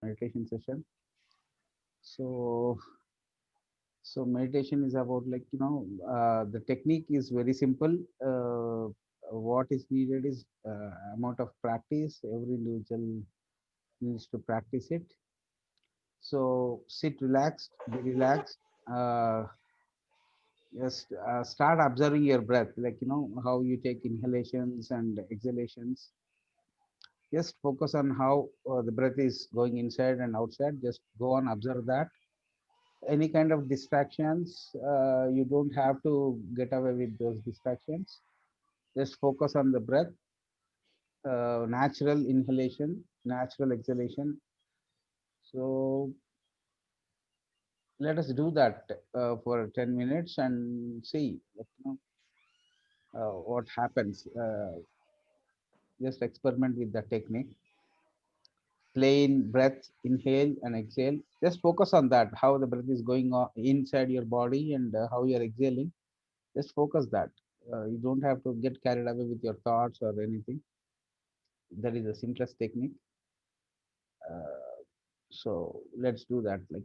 meditation session. So, so meditation is about the technique is very simple. What is needed is amount of practice. Every individual needs to practice it. So sit relaxed, be relaxed. Uh, just start observing your breath, like how you take inhalations and exhalations. Just focus on how the breath is going inside and outside. Just go on, observe that. Any kind of distractions, you don't have to get away with those distractions. Just focus on the breath, natural inhalation, natural exhalation. So let us do that for 10 minutes and see what happens. Just experiment with the technique. Plain breath, inhale and exhale. Just focus on that, how the breath is going on inside your body and how you're exhaling. Just focus that. You don't have to get carried away with your thoughts or anything. That is the simplest technique. So let's do that. Like,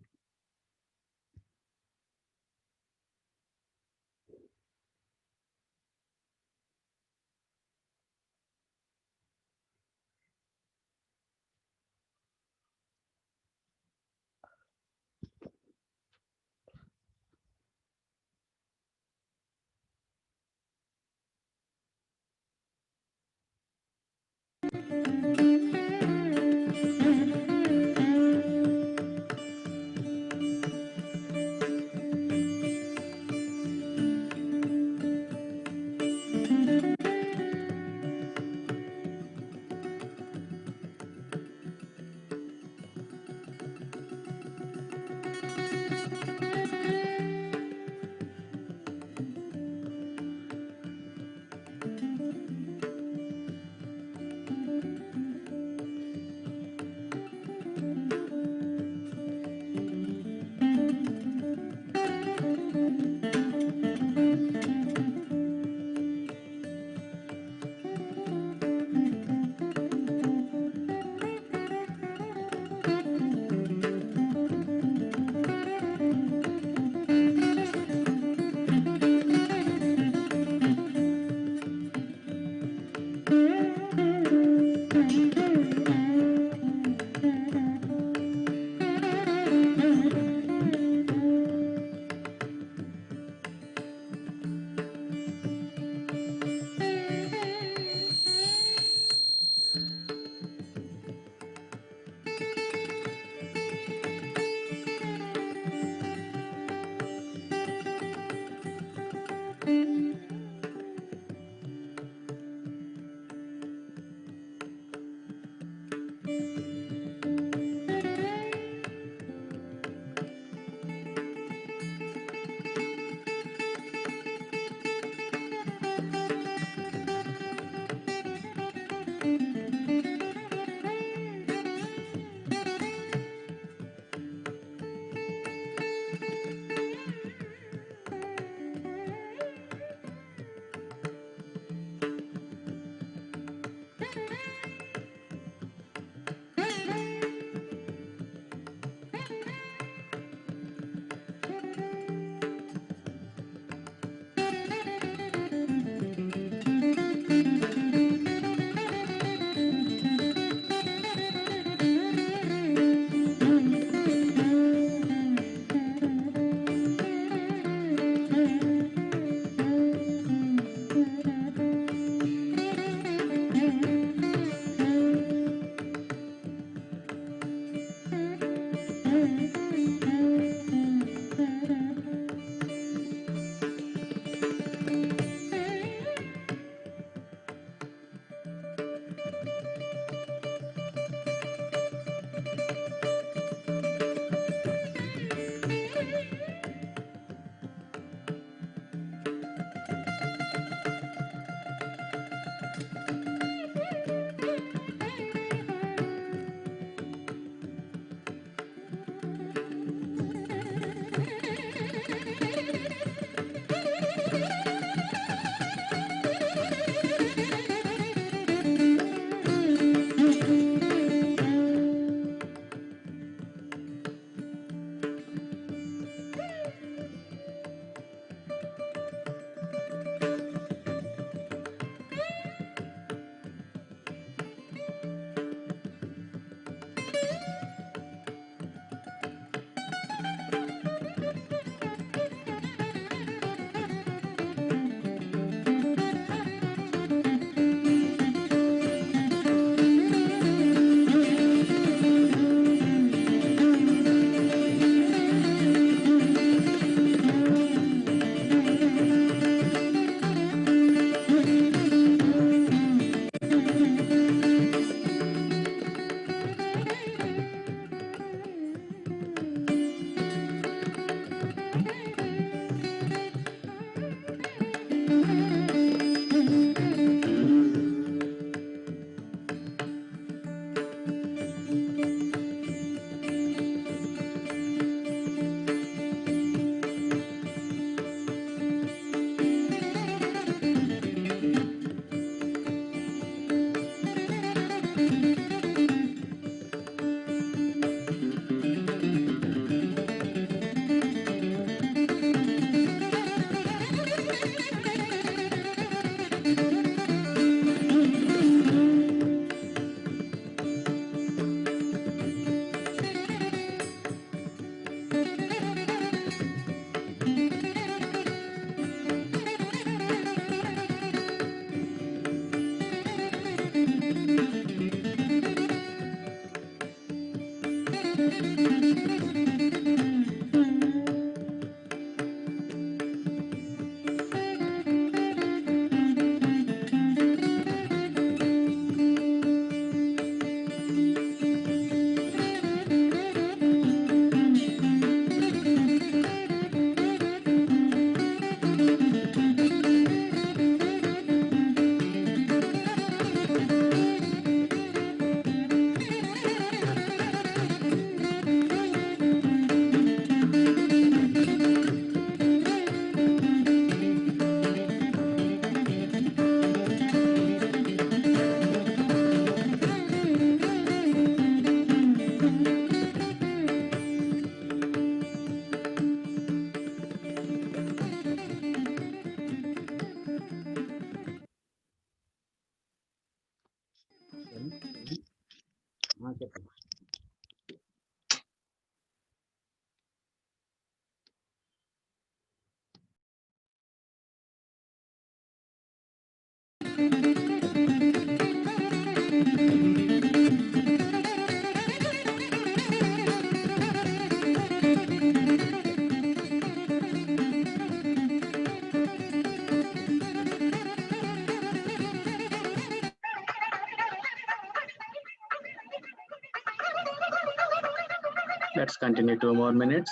Let's continue 2 more minutes.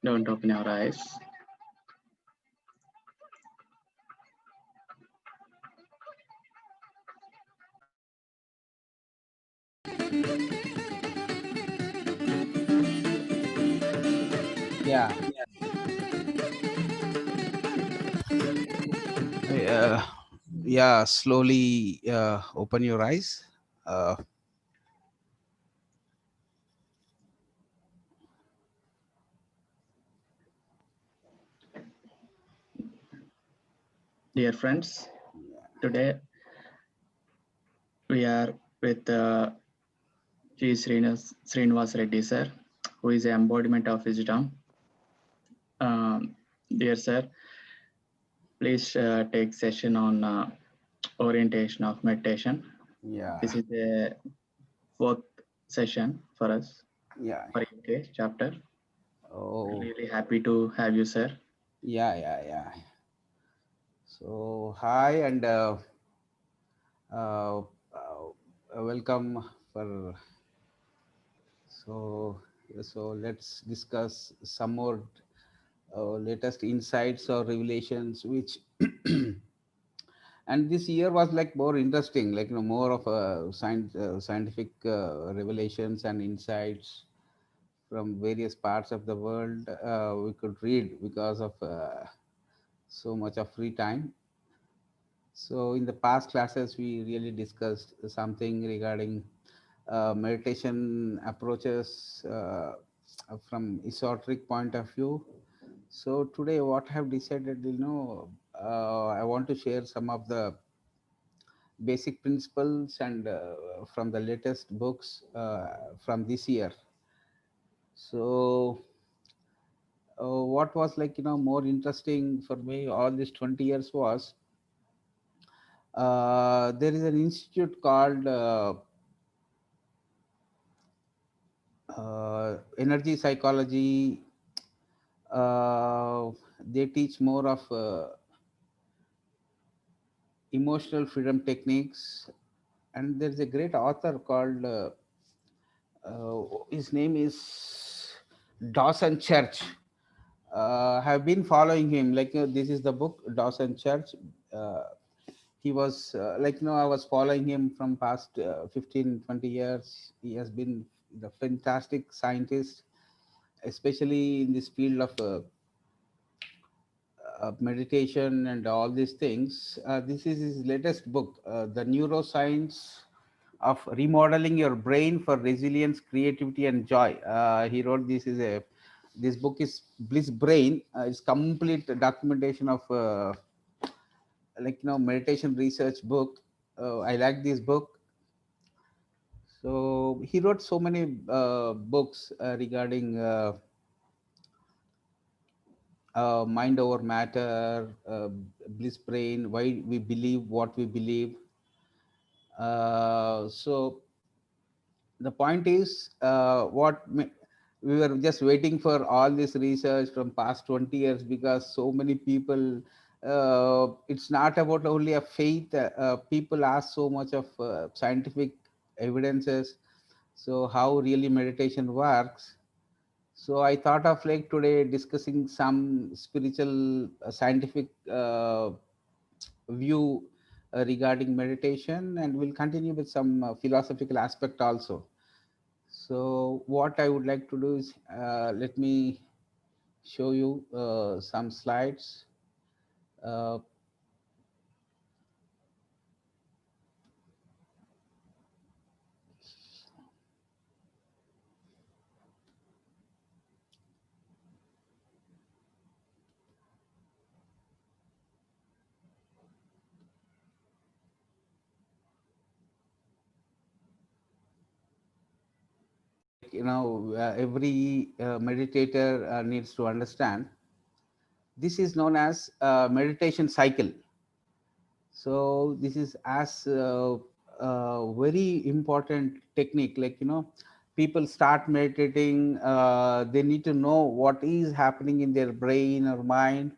Don't open your eyes. Yeah. Uh, yeah. Slowly open your eyes. Uh, Dear friends, today we are with Srinivasa Reddy sir, who is the embodiment of wisdom. Dear sir, please take session on orientation of meditation. yeah. This is the fourth session for us Yeah. for UK chapter. Oh. Really happy to have you, sir. Yeah. Yeah. Yeah. So hi and uh, welcome for so let's discuss some more latest insights or revelations which and this year was like more interesting, like more of a scientific revelations and insights from various parts of the world we could read because of so much of free time. So in the past classes, we really discussed something regarding meditation approaches from esoteric point of view. So today, what I have decided, I want to share some of the basic principles and from the latest books from this year. So what was like more interesting for me all these 20 years was there is an institute called energy psychology. They teach more of emotional freedom techniques, and there's a great author called his name is Dawson Church. Have been following him. Like this is the book Dawson Church. Uh, he was I was following him from past 15 20 years. He has been the fantastic scientist, especially in this field of meditation and all these things. This is his latest book, The Neuroscience of Remodeling Your Brain for Resilience, Creativity, and Joy. He wrote this book is Bliss Brain. It's complete documentation of meditation research book. I like this book. So he wrote so many books regarding mind over matter, bliss brain, why we believe what we believe. So the point is, we were just waiting for all this research from past 20 years because so many people. It's not about only a faith. People ask so much of scientific evidences. So how really meditation works. So I thought of like today discussing some spiritual, scientific view regarding meditation, and we'll continue with some philosophical aspect also. So what I would like to do is let me show you some slides. Uh, every meditator needs to understand. This is known as meditation cycle. So this is as very important technique. Like, people start meditating, they need to know what is happening in their brain or mind.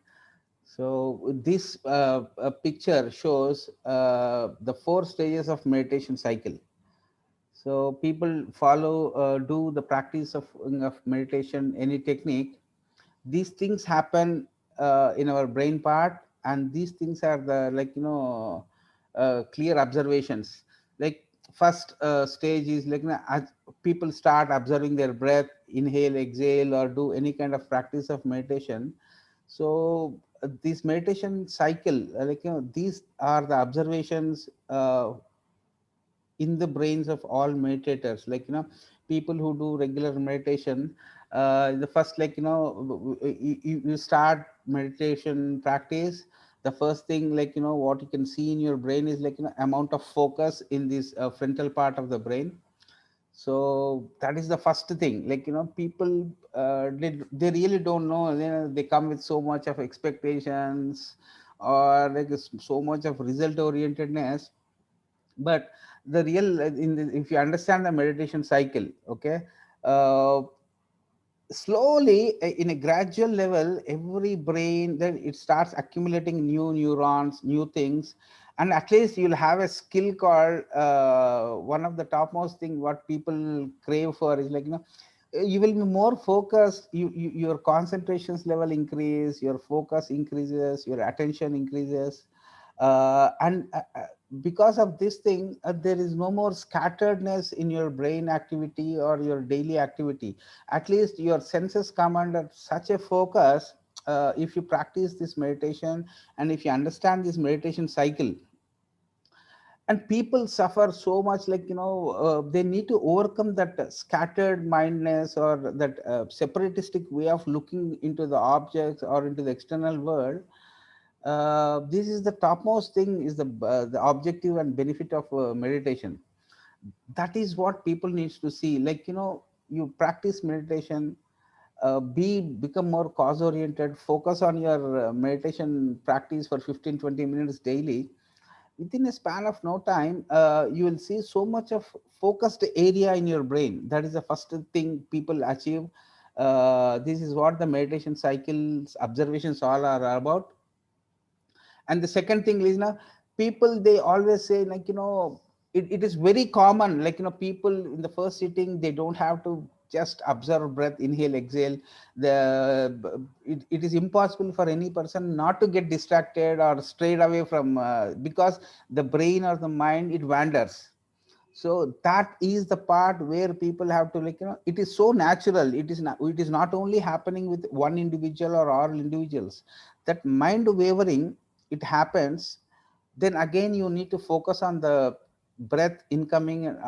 So this picture shows the four stages of meditation cycle. So people follow, do the practice of meditation, any technique. These things happen in our brain part, and these things are the, like, clear observations. Like, first stage is like, as people start observing their breath, inhale, exhale, or do any kind of practice of meditation. So this meditation cycle, like, these are the observations in the brains of all meditators. Like, people who do regular meditation, the first, like, you start meditation practice. The first thing, like, what you can see in your brain is, like, amount of focus in this frontal part of the brain. So that is the first thing. Like, people, they really don't know, they come with so much of expectations, or like so much of result orientedness. But the real, if you understand the meditation cycle, okay, uh, slowly, in a gradual level, every brain, then it starts accumulating new neurons, new things. And at least you'll have a skill called, one of the topmost thing what people crave for is, like, you will be more focused. Your concentrations level increase, your focus increases, your attention increases. And because of this thing, there is no more scatteredness in your brain activity or your daily activity. At least your senses come under such a focus. If you practice this meditation, and if you understand this meditation cycle, and people suffer so much, like, they need to overcome that scattered mindness, or that separatistic way of looking into the objects or into the external world. This is the topmost thing, is the objective and benefit of meditation. That is what people needs to see. Like, you practice meditation, become more cause oriented, focus on your meditation practice for 15-20 minutes daily. Within a span of no time, you will see so much of focused area in your brain. That is the first thing people achieve. This is what the meditation cycles observations all are about. And the second thing is, now, people, they always say, like, it is very common, like, people in the first sitting, they don't have to just observe breath, inhale, exhale. It is impossible for any person not to get distracted or strayed away from, because the brain or the mind, it wanders. So that is the part where people have to, like, it is so natural. It is not only happening with one individual or all individuals. That mind wavering, it happens. Then again, you need to focus on the breath, incoming and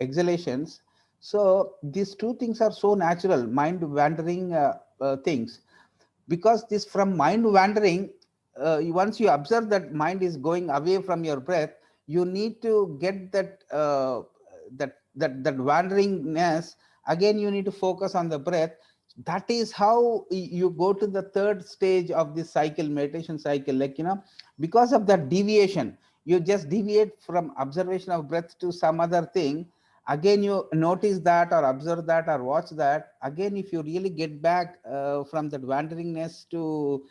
exhalations. So these two things are so natural, mind wandering things. Because this, from mind wandering, once you observe that mind is going away from your breath, you need to get that wanderingness. Again, you need to focus on the breath. That is how you go to the third stage of this cycle, meditation cycle. Like, because of that deviation, you just deviate from observation of breath to some other thing. Again, you notice that, or observe that, or watch that. Again, if you really get back from that wanderingness to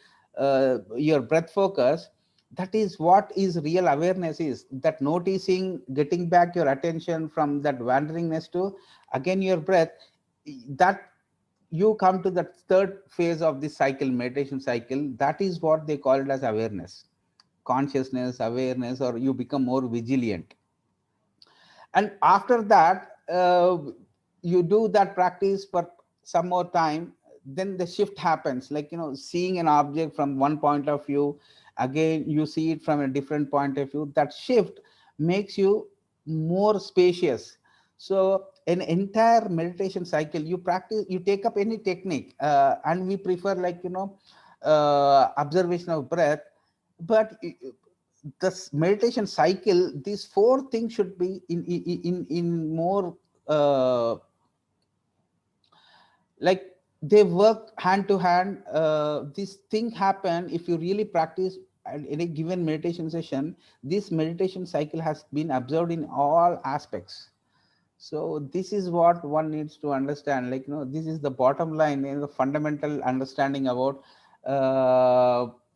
your breath focus, that is what is real awareness, is that noticing, getting back your attention from that wanderingness to again your breath. That you come to that third phase of this cycle, meditation cycle. That is what they call it as awareness, consciousness, awareness, or you become more vigilant. And after that, you do that practice for some more time. Then the shift happens, like, seeing an object from one point of view, again you see it from a different point of view. That shift makes you more spacious. So an entire meditation cycle, you practice, you take up any technique, and we prefer, like, observation of breath. But this meditation cycle, these four things should be in more, uh, like, they work hand to hand. This thing happen if you really practice in a given meditation session. This meditation cycle has been observed in all aspects. So this is what one needs to understand, like, this is the bottom line, the fundamental understanding about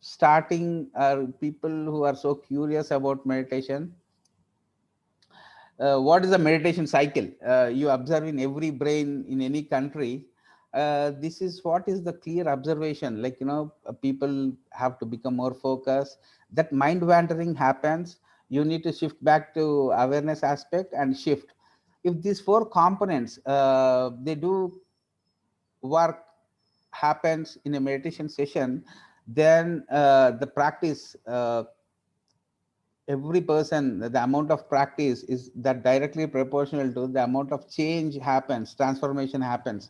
starting people who are so curious about meditation. What is the meditation cycle you observe in every brain in any country? This is what is the clear observation, like, people have to become more focused. That mind wandering happens, you need to shift back to awareness aspect and shift. If these four components they do work, happens in a meditation session, then the practice, every person, the amount of practice is that directly proportional to the amount of change happens, transformation happens.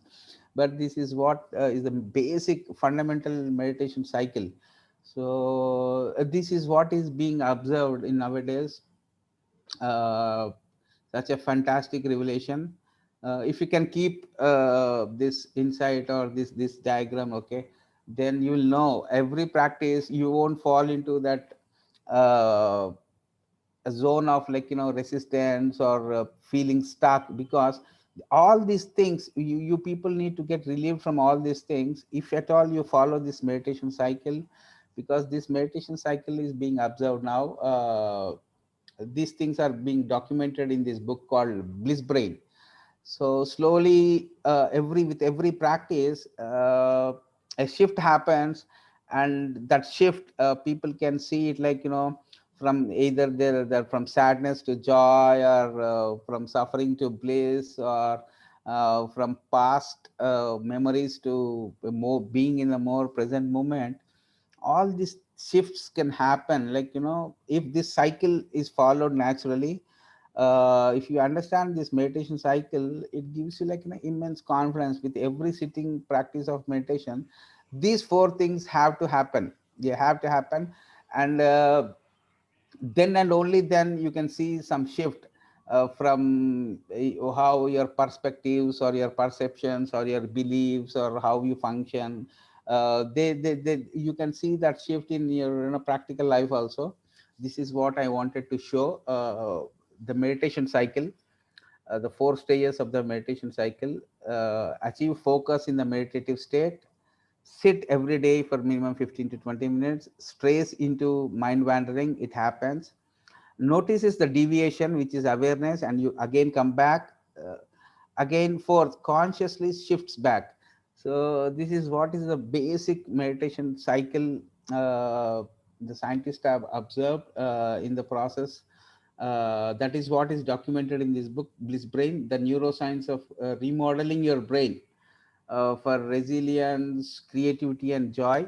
But this is what is the basic fundamental meditation cycle. So this is what is being observed in nowadays. uh, Such a fantastic revelation. If you can keep this insight or this diagram, okay, then you will know every practice you won't fall into that uh, a zone of, like, resistance or feeling stuck, because all these things, you people need to get relieved from all these things if at all you follow this meditation cycle. Because this meditation cycle is being observed now. These things are being documented in this book called Bliss Brain. So slowly, every with every practice, a shift happens. And that shift, people can see it, like, from either they're from sadness to joy, or from suffering to bliss, or from past memories to more being in a more present moment. All these shifts can happen, like, if this cycle is followed naturally. If you understand this meditation cycle, it gives you, like, an immense confidence with every sitting practice of meditation. These four things have to happen, they have to happen. And then and only then you can see some shift from how your perspectives or your perceptions or your beliefs or how you function. You can see that shift in your, practical life also. This is what I wanted to show. The meditation cycle, the four stages of the meditation cycle. Achieve focus in the meditative state. Sit every day for minimum 15 to 20 minutes. Strays into mind wandering, it happens. Notices the deviation, which is awareness, and you again come back. Again fourth, consciously shifts back. So this is what is the basic meditation cycle. uh, the scientists have observed in the process. That is what is documented in this book, Bliss Brain, the neuroscience of remodeling your brain for resilience, creativity, and joy.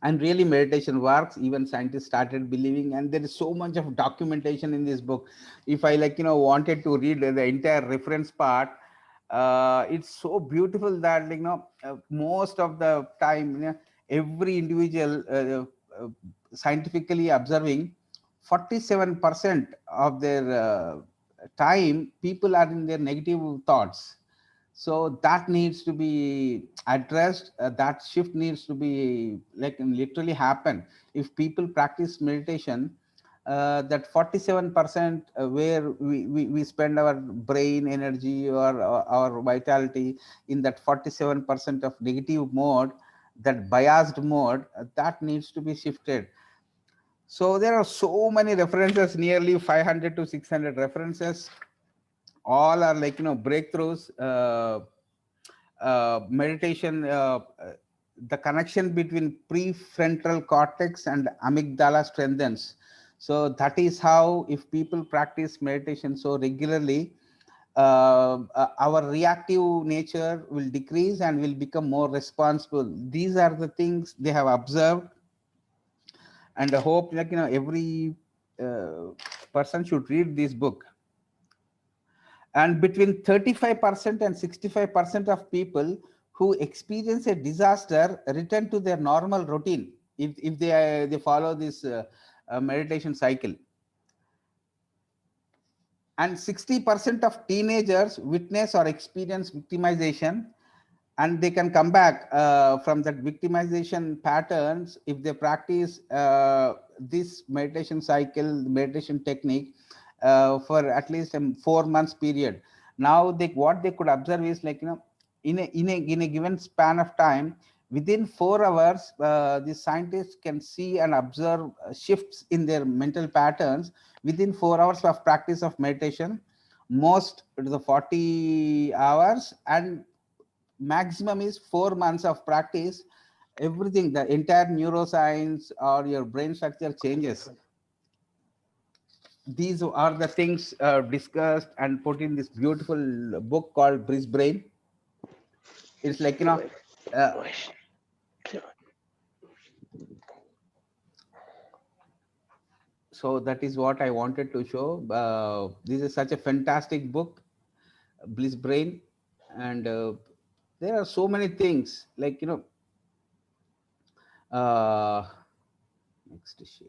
And really, meditation works. Even scientists started believing, and there is so much of documentation in this book. If I, like, wanted to read the entire reference part, it's so beautiful that, like, most of the time, every individual, scientifically observing, 47% of their time people are in their negative thoughts. So that needs to be addressed. That shift needs to be, like, literally happen. If people practice meditation, that 47% where we spend our brain energy or our vitality in that 47% of negative mode, that biased mode, that needs to be shifted. So there are so many references, nearly 500 to 600 references. All are, like, breakthroughs. Meditation, the connection between prefrontal cortex and amygdala strengthens. So that is how, if people practice meditation so regularly, our reactive nature will decrease and will become more responsible. These are the things they have observed. And I hope, like, every uh, person should read this book. And between 35% and 65% of people who experience a disaster return to their normal routine if they follow this meditation cycle. And 60% of teenagers witness or experience victimization. and they can come back from that victimization patterns if they practice this meditation cycle, meditation technique for at least a 4 months period. Now they, what they could observe is like, in a given span of time, within 4 hours the scientists can see and observe shifts in their mental patterns within 4 hours of practice of meditation. Most it is the 40 hours, and maximum is 4 months of practice. Everything, the entire neuroscience or your brain structure changes. These are the things discussed and put in this beautiful book called Bliss Brain. It's like, uh, so that is what I wanted to show. This is such a fantastic book, Bliss Brain. And there are so many things like, uh, next share.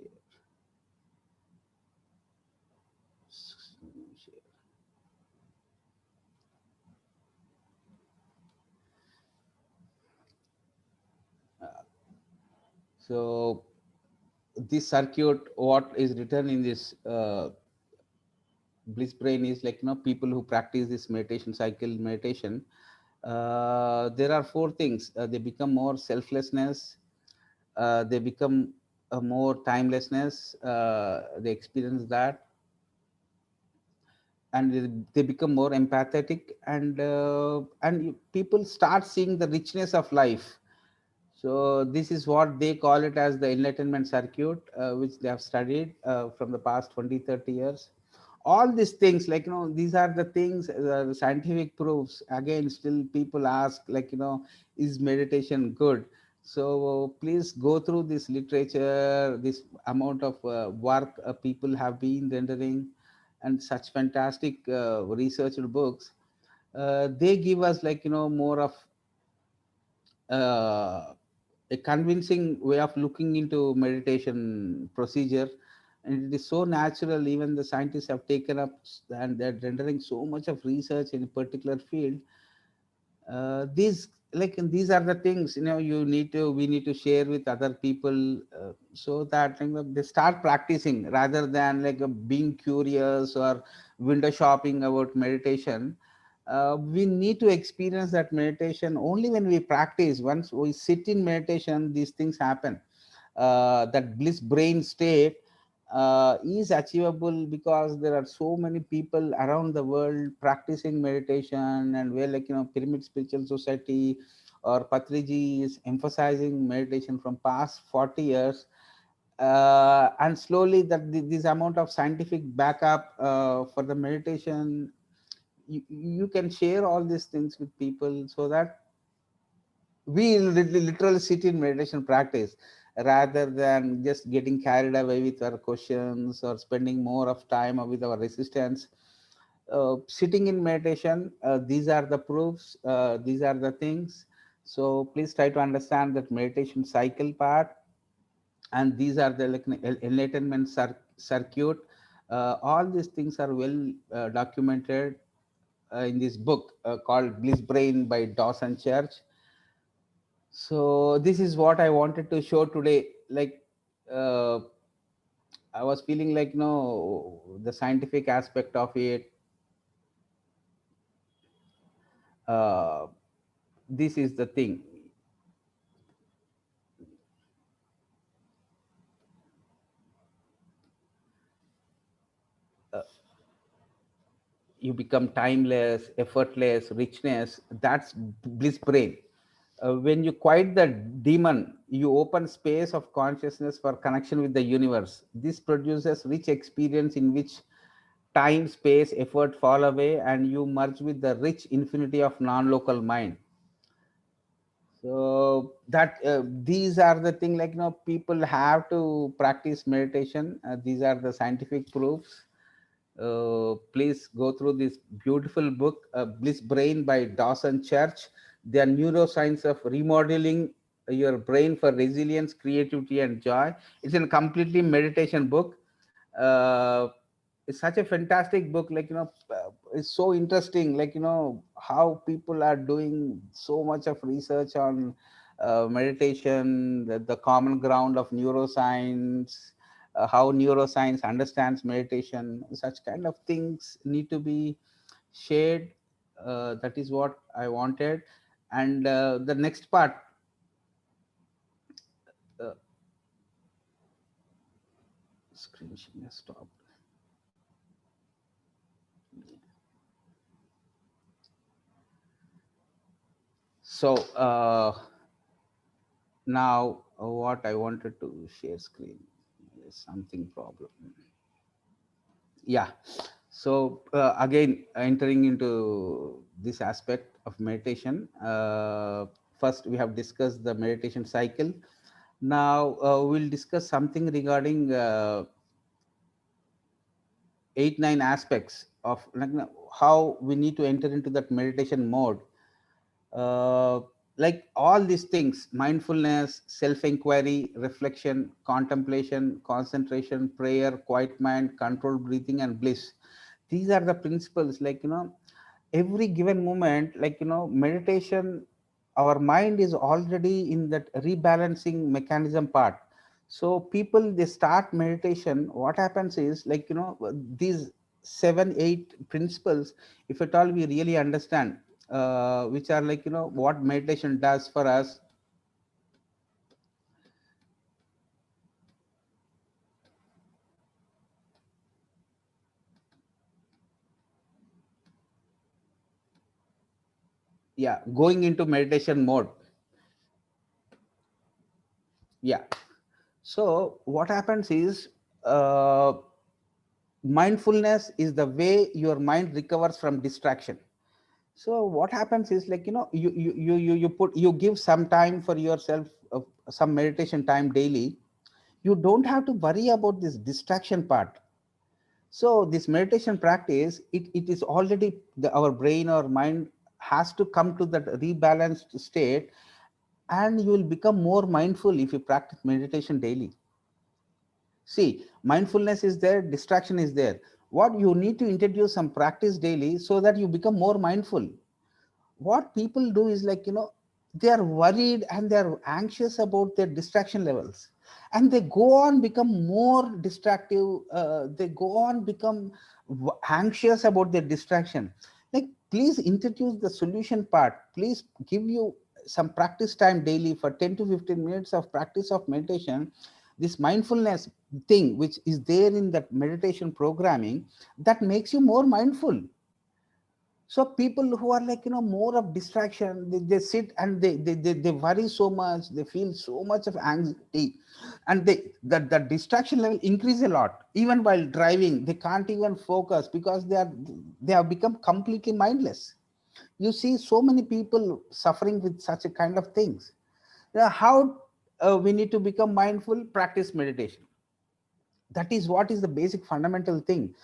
So this circuit, what is written in this bliss brain is like, people who practice this meditation cycle meditation, there are four things. They become more selflessness, they become more timelessness, they experience that, and they become more empathetic, and people start seeing the richness of life. So this is what they call it as the enlightenment circuit, which they have studied from the past 20, 30 years. All these things, like, these are the things, the scientific proofs. Again, still people ask, like, is meditation good? So please go through this literature, this amount of work people have been rendering, and such fantastic researched books. They give us, like, more of uh, a convincing way of looking into meditation procedure, and it is so natural. Even the scientists have taken up and they're rendering so much of research in a particular field. These, like, these are the things, you need to we need to share with other people, so that, they start practicing rather than like being curious or window shopping about meditation. We need to experience that meditation. Only when we practice, once we sit in meditation, these things happen. That bliss brain state is achievable because there are so many people around the world practicing meditation, and where, like, Pyramid Spiritual Society or Patriji is emphasizing meditation from past 40 years. And slowly that this amount of scientific backup for the meditation, you can share all these things with people, so that we literally sit in meditation practice rather than just getting carried away with our questions or spending more of time with our resistance. Sitting in meditation, these are the proofs, these are the things. So please try to understand that meditation cycle part, and these are the, like, enlightenment circuit. All these things are well documented in this book called Bliss Brain by Dawson Church. So this is what I wanted to show today. Like, uh, I was feeling like, the scientific aspect of it. Uh, this is the thing. Uh, you become timeless, effortless, richness. That's bliss brain. When you quiet the demon, you open space of consciousness for connection with the universe. This produces rich experience in which time, space, effort fall away, and you merge with the rich infinity of non-local mind. So that these are the thing, like, people have to practice meditation. These are the scientific proofs. Please go through this beautiful book, Bliss Brain by Dawson Church, the neuroscience of remodeling your brain for resilience, creativity, and joy. It's a completely meditation book. uh, it's such a fantastic book, like it's so interesting, like how people are doing so much of research on meditation, the common ground of neuroscience, how neuroscience understands meditation. Such kind of things need to be shared. That is what I wanted. And the next part, uh, screen sharing has stopped. So now what I wanted to share screen, there's something problem. Yeah. So again, entering into this aspect of meditation, first we have discussed the meditation cycle. Now we'll discuss something regarding 8 9 aspects of, like, how we need to enter into that meditation mode. uh, like all these things: mindfulness, self inquiry, reflection, contemplation, concentration, prayer, quiet mind, controlled breathing, and bliss. These are the principles, like every given moment, like meditation, our mind is already in that rebalancing mechanism part. So people, they start meditation, what happens is, like these 7 8 principles, if at all we really understand, which are, like what meditation does for us. Yeah, going into meditation mode. Yeah. So what happens is, uh, mindfulness is the way your mind recovers from distraction. So what happens is, like you give some time for yourself, some meditation time daily. You don't have to worry about this distraction part. So this meditation practice, it is already our brain or mind has to come to that rebalanced state, and you will become more mindful if you practice meditation daily. See, mindfulness is there, distraction is there. What you need to introduce some practice daily so that you become more mindful. What people do is, like they are worried and they are anxious about their distraction levels, and they go on become more distractive. They go on become anxious about their distraction. Like, please introduce the solution part. Please give you some practice time daily for 10 to 15 minutes of practice of meditation. This mindfulness thing which is there in that meditation programming, that makes you more mindful. So people who are, like more of distraction, they sit and they worry so much, they feel so much of anxiety, and the distraction level increase a lot. Even while driving, they can't even focus because they have become completely mindless. You see so many people suffering with such a kind of things. Now, how we need to become mindful? Practice meditation. That is what is the basic fundamental thing.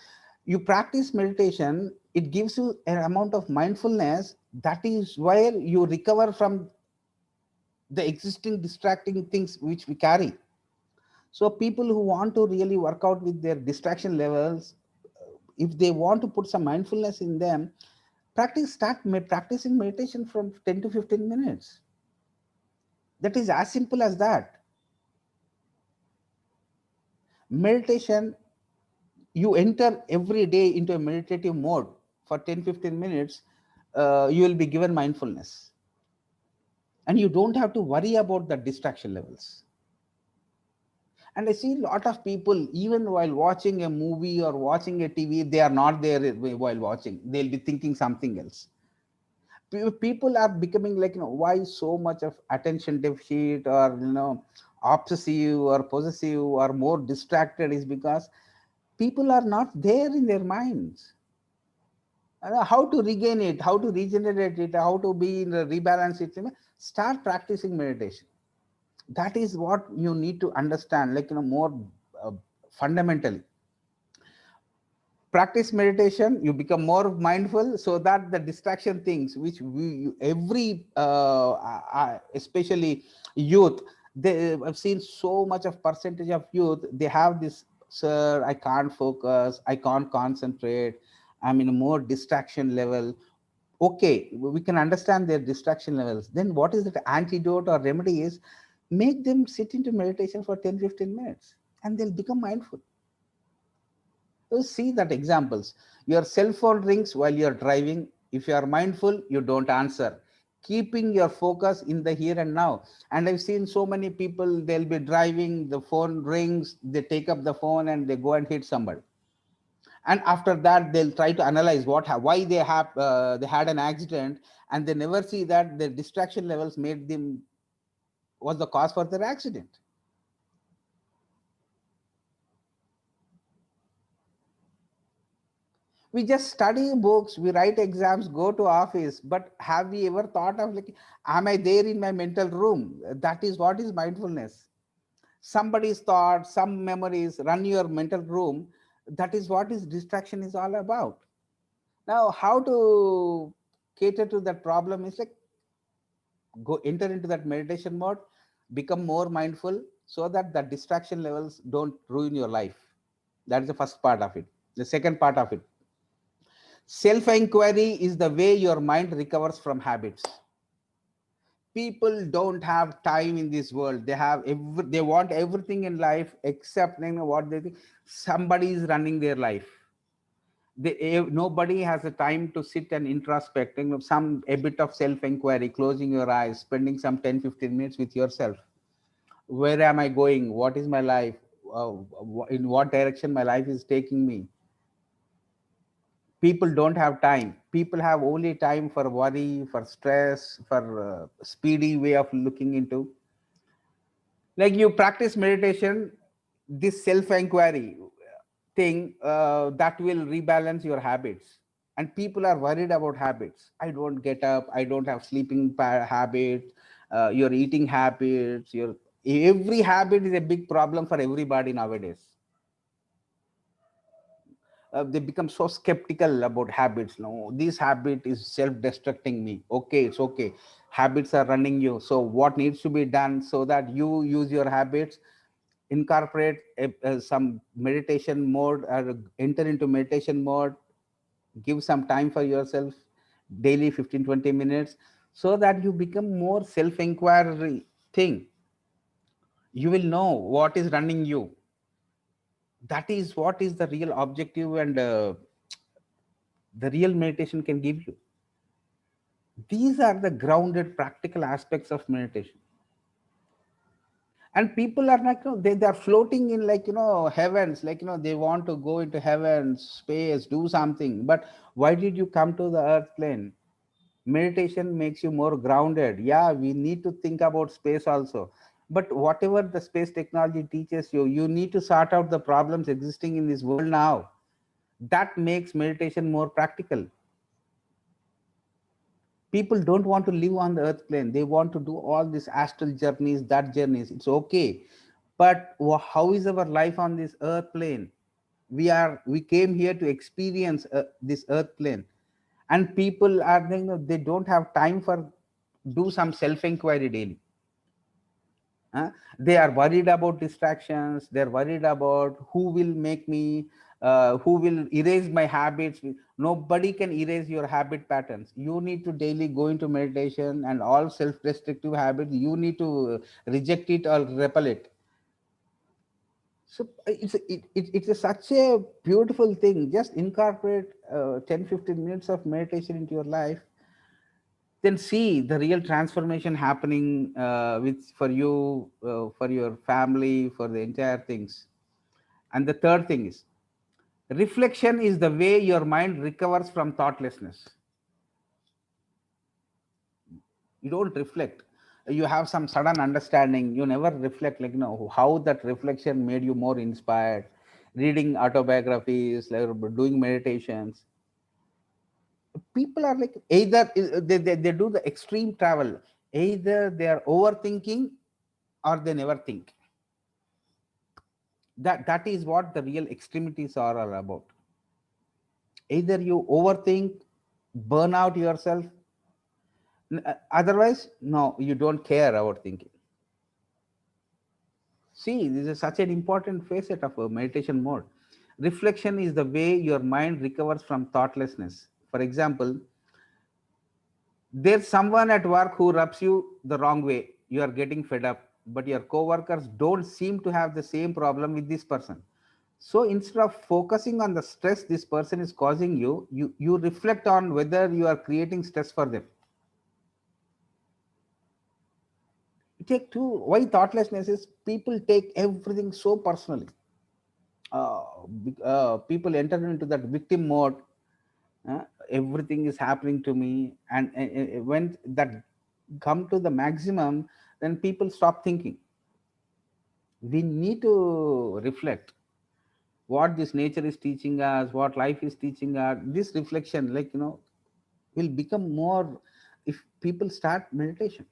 You practice meditation, it gives you an amount of mindfulness. That is where you recover from the existing distracting things which we carry. So people who want to really work out with their distraction levels, if they want to put some mindfulness in them, practicing meditation from 10 to 15 minutes. That is as simple as that. Meditation, you enter every day into a meditative mode for 10 15 minutes. You will be given mindfulness, and you don't have to worry about the distraction levels. And I see a lot of people, even while watching a movie or watching a TV, they are not there while watching. They'll be thinking something else. People are becoming, like why so much of attention deficit, or obsessive or possessive or more distracted, is because people are not there in their minds. How to regain it, how to regenerate it, how to be in the rebalance it. Start practicing meditation. That is what you need to understand, like more uh, fundamentally. Practice meditation, you become more mindful, so that the distraction things which every especially youth, they, I've seen so much of percentage of youth, they have this sir, I can't focus, I can't concentrate, I'm in a more distraction level. Okay, we can understand their distraction levels. Then what is the antidote or remedy is, make them sit into meditation for 10-15 minutes and they'll become mindful. You see that examples. Your cell phone rings while you're driving. If you are mindful, you don't answer. Keeping your focus in the here and now. And I've seen so many people, they'll be driving, the phone rings, they take up the phone and they go and hit somebody. And after that, they'll try to analyze why they had an accident, and they never see that their distraction levels made them was the cause for their accident. We just study books, we write exams, go to office, but have we ever thought of, like, am I there in my mental room? That is what is mindfulness. Somebody's thoughts, some memories run your mental room. That is what is distraction is all about. Now, how to cater to that problem is like, go enter into that meditation mode, become more mindful, so that the distraction levels don't ruin your life. That is the first part of it. The second part of it, self inquiry is the way your mind recovers from habits. People don't have time in this world. They want everything in life except, what they think, somebody is running their life. Nobody has a time to sit and introspect, some a bit of self inquiry, closing your eyes, spending some 10-15 minutes with yourself. Where am I going? What is my life? In what direction my life is taking me? People don't have time. People have only time for worry, for stress, for speedy way of looking into. Like, you practice meditation, this self inquiry thing, that will rebalance your habits. And people are worried about habits. I don't get up, I don't have sleeping habits, your eating habits, your every habit is a big problem for everybody nowadays. They become so skeptical about habits. No, this habit is self-destructing me. Okay, it's okay. Habits are running you. So what needs to be done so that you use your habits, incorporate some meditation mode, or enter into meditation mode, give some time for yourself, daily 15-20 minutes, so that you become more self-inquiry thing. You will know what is running you. That is what is the real objective, and the real meditation can give you. These are the grounded practical aspects of meditation. And people are like, they are floating in, like, heavens, like, they want to go into heaven, space, do something. But why did you come to the earth plane? Meditation makes you more grounded. Yeah, we need to think about space also, but whatever the space technology teaches you, you need to sort out the problems existing in this world now. That makes meditation more practical. People don't want to live on the earth plane. They want to do all these astral journeys, that journeys. It's okay, but how is our life on this earth plane? We came here to experience this earth plane. And people are, they don't have time for do some self inquiry daily. They are worried about distractions. They're worried about who will make me, who will erase my habits. Nobody can erase your habit patterns. You need to daily go into meditation, and all self-destructive habits, you need to reject it or repel it. So it's such a beautiful thing. Just incorporate 10-15 minutes of meditation into your life, then see the real transformation happening, with for you, for your family, for the entire things. And the third thing is, reflection is the way your mind recovers from thoughtlessness. You don't reflect, you have some sudden understanding, you never reflect, like, how that reflection made you more inspired. Reading autobiographies, like doing meditations. People are like, either they do the extreme travel. Either they are overthinking, or they never think. That is what the real extremities are all about. Either you overthink, burn out yourself. Otherwise, no, you don't care about thinking. See, this is such an important facet of a meditation mode. Reflection is the way your mind recovers from thoughtlessness. For example, there's someone at work who rubs you the wrong way. You are getting fed up, but your coworkers don't seem to have the same problem with this person. So instead of focusing on the stress this person is causing you, you reflect on whether you are creating stress for them. You take two, why thoughtlessness is people take everything so personally. uh, People enter into that victim mode. uh, Everything is happening to me, and when that come to the maximum, then people stop thinking. We need to reflect what this nature is teaching us, what life is teaching us. This reflection, will become more if people start meditation.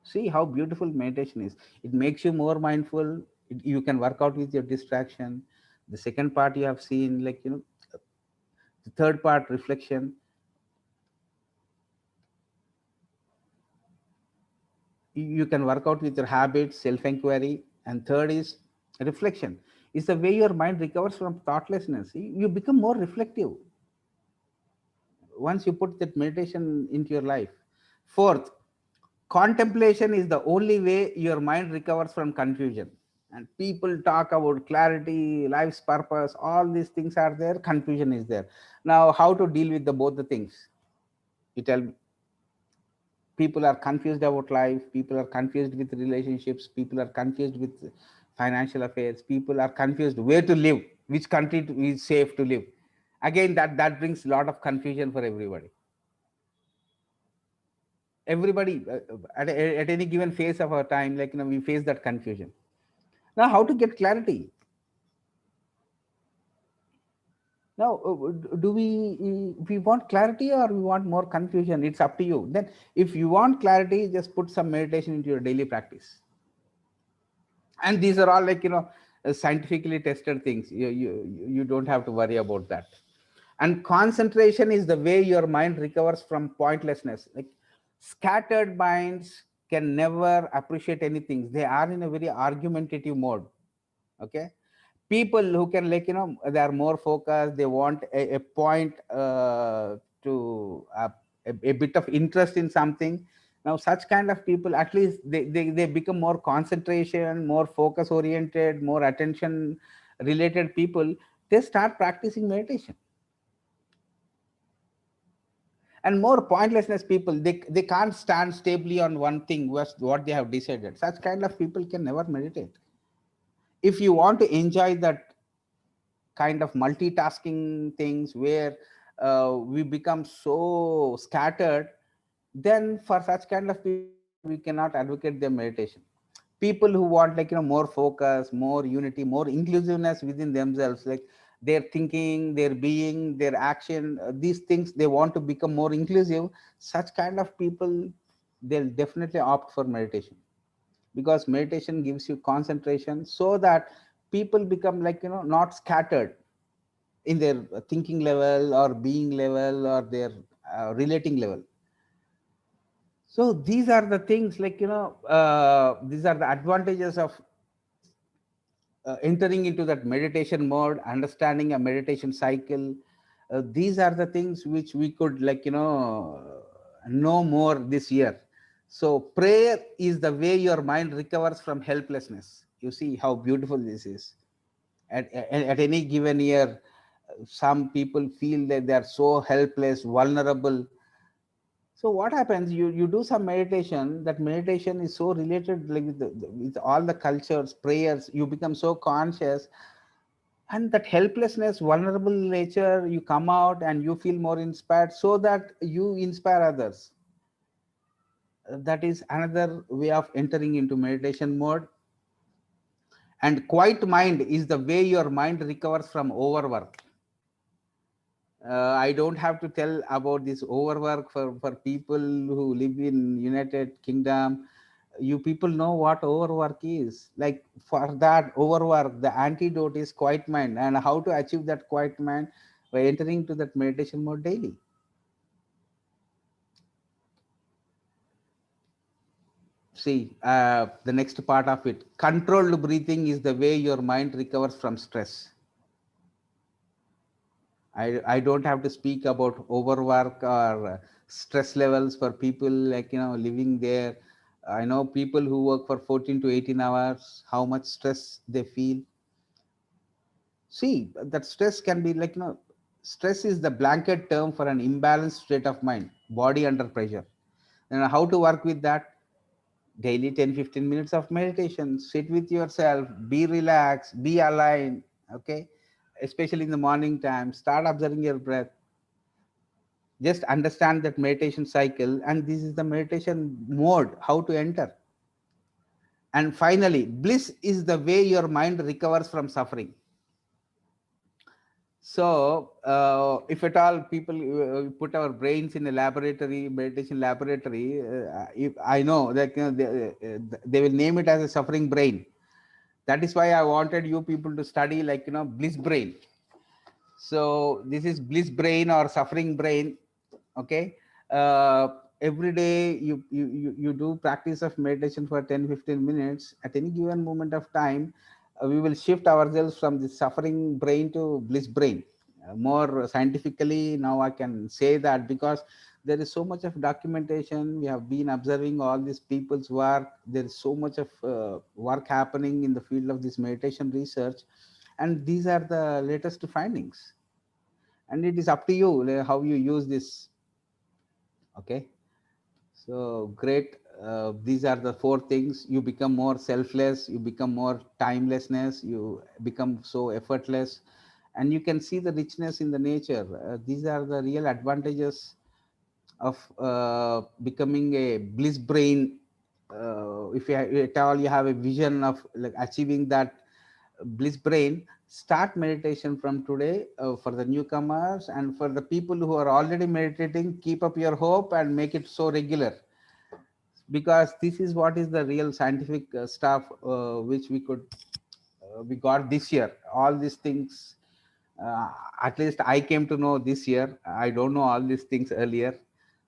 See how beautiful meditation is. It makes you more mindful. You can work out with your distraction. The second part you have seen, the third part, reflection. You can work out with your habits, self inquiry. And third is reflection. Is the way your mind recovers from thoughtlessness. You become more reflective once you put that meditation into your life. Fourth, contemplation is the only way your mind recovers from confusion. And people talk about clarity, life's purpose, all these things are there, confusion is there. Now, how to deal with the both the things? You tell me. People are confused about life, people are confused with relationships, people are confused with financial affairs, people are confused where to live, which country is safe to live. Again, that brings a lot of confusion for everybody. Everybody at any given phase of our time, we face that confusion. Now, how to get clarity? Now, do we want clarity or we want more confusion? It's up to you. Then, if you want clarity, just put some meditation into your daily practice. And these are all scientifically tested things. You don't have to worry about that. And concentration is the way your mind recovers from pointlessness. Like scattered minds can never appreciate anything. They are in a very argumentative mode. Okay, people who can they are more focused, they want a point to a bit of interest in something. Now such kind of people, at least they become more concentration, more focus oriented, more attention related people. They start practicing meditation. And more pointlessness people, they can't stand stably on one thing, what they have decided. Such kind of people can never meditate. If you want to enjoy that kind of multitasking things where we become so scattered, then for such kind of people we cannot advocate their meditation. People who want more focus, more unity, more inclusiveness within themselves, like their thinking, their being, their action, these things, they want to become more inclusive. Such kind of people, they'll definitely opt for meditation, because meditation gives you concentration so that people become not scattered in their thinking level or being level or their relating level. So these are the things, these are the advantages of entering into that meditation mode, understanding a meditation cycle. These are the things which we could know more this year. So prayer is the way your mind recovers from helplessness. You see how beautiful this is. At any given year, some people feel that they are so helpless, vulnerable. So what happens, you do some meditation, that meditation is so related with all the cultures, prayers, you become so conscious, and that helplessness, vulnerable nature, you come out and you feel more inspired so that you inspire others. That is another way of entering into meditation mode. And quiet mind is the way your mind recovers from overwork. I don't have to tell about this overwork for people who live in United Kingdom. You people know what overwork is. Like for that overwork, the antidote is quiet mind. And how to achieve that quiet mind? By entering to that meditation mode daily. See, the next part of it, controlled breathing is the way your mind recovers from stress. I don't have to speak about overwork or stress levels for people like, living there. I know people who work for 14 to 18 hours, how much stress they feel. See, that stress can be like, stress is the blanket term for an imbalanced state of mind, body under pressure. And how to work with that? Daily 10-15 minutes of meditation. Sit with yourself, be relaxed, be aligned. Okay. Especially in the morning time, start observing your breath. Just understand that meditation cycle, and this is the meditation mode, how to enter. And finally, bliss is the way your mind recovers from suffering. So, if at all people put our brains in a laboratory, meditation laboratory, if I know that, they will name it as a suffering brain. That is why I wanted you people to study, like, bliss brain. So this is bliss brain or suffering brain. Okay. uh, every day you do practice of meditation for 10-15 minutes at any given moment of time. We will shift ourselves from the suffering brain to bliss brain. More scientifically now I can say that, because there is so much of documentation. We have been observing all these people's work. There is so much of work happening in the field of this meditation research, and these are the latest findings. And it is up to you, like, how you use this. Okay. So great. These are the four things. You become more selfless, you become more timelessness, you become so effortless, and you can see the richness in the nature. These are the real advantages of becoming a bliss brain. If you at all you have a vision of like achieving that bliss brain, start meditation from today. For the newcomers and for the people who are already meditating, keep up your hope and make it so regular, because this is what is the real scientific stuff which we got this year. All these things, uh, at least I came to know this year. I don't know all these things earlier.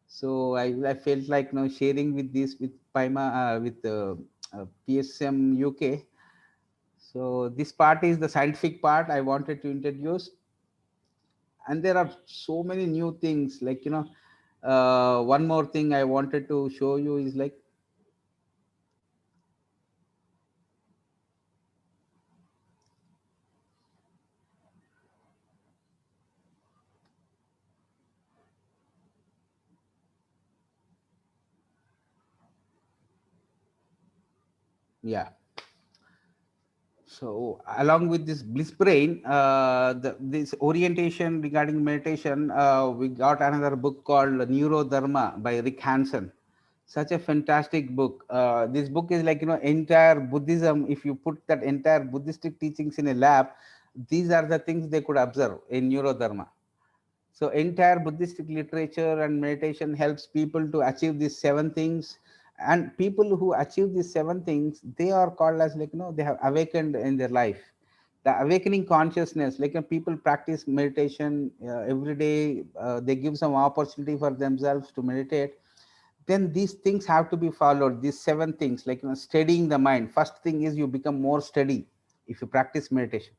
So I felt like, sharing with this with Paima, with PSM UK. So this part is the scientific part I wanted to introduce. And there are so many new things, like, one more thing I wanted to show you is like, yeah. So along with this bliss brain, this orientation regarding meditation, we got another book called NeuroDharma by Rick Hansen. Such a fantastic book. This book is like, entire Buddhism. If you put that entire Buddhistic teachings in a lab, these are the things they could observe in NeuroDharma. So entire Buddhistic literature and meditation helps people to achieve these seven things. And people who achieve these seven things, they are called as like, they have awakened in their life. The awakening consciousness, like, people practice meditation every day. They give some opportunity for themselves to meditate. Then these things have to be followed. These seven things, like, steadying the mind. First thing is you become more steady if you practice meditation.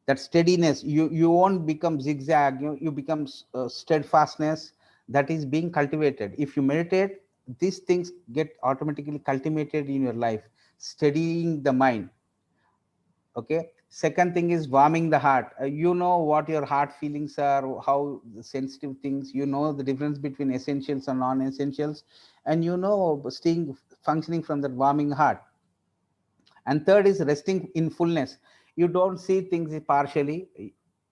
That steadiness, you won't become zigzag, you become steadfastness. That is being cultivated if you meditate. These things get automatically cultivated in your life. Steadying the mind. Okay. Second thing is warming the heart. You know what your heart feelings are, how the sensitive things, the difference between essentials and non-essentials, and staying functioning from that warming heart. And third is resting in fullness. You don't see things partially.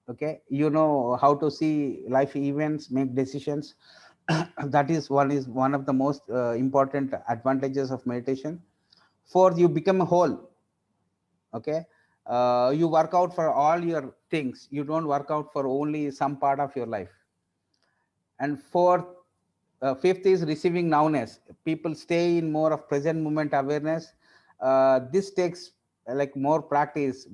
Okay. You know how to see life events, make decisions. That is one of the most important advantages of meditation. Fourth, you become a whole. Okay. You work out for all your things, you don't work out for only some part of your life. And fifth is receiving nowness. People stay in more of present moment awareness. This takes like more practice.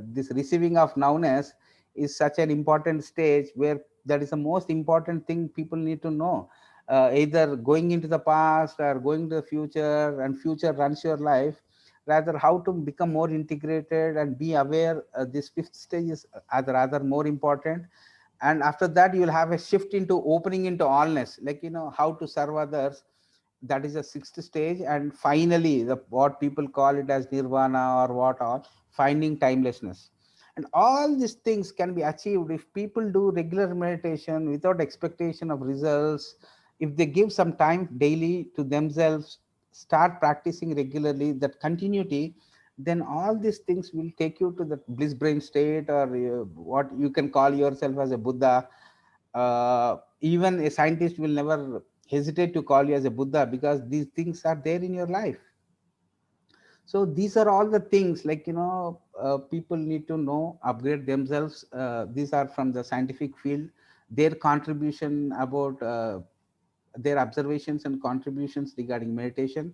This receiving of nowness is such an important stage where that is the most important thing people need to know. either going into the past or going to the future, and future runs your life. Rather, how to become more integrated and be aware. This fifth stage is rather more important. And after that, you will have a shift into opening into allness, like how to serve others. That is the sixth stage. And finally, the what people call it as nirvana, or what all, finding timelessness. And all these things can be achieved if people do regular meditation without expectation of results. If they give some time daily to themselves, start practicing regularly, that continuity, then all these things will take you to the bliss brain state, or what you can call yourself as a Buddha. Even a scientist will never hesitate to call you as a Buddha, because these things are there in your life. So these are all the things, like people need to know, upgrade themselves. These are from the scientific field. Their contribution about their observations and contributions regarding meditation.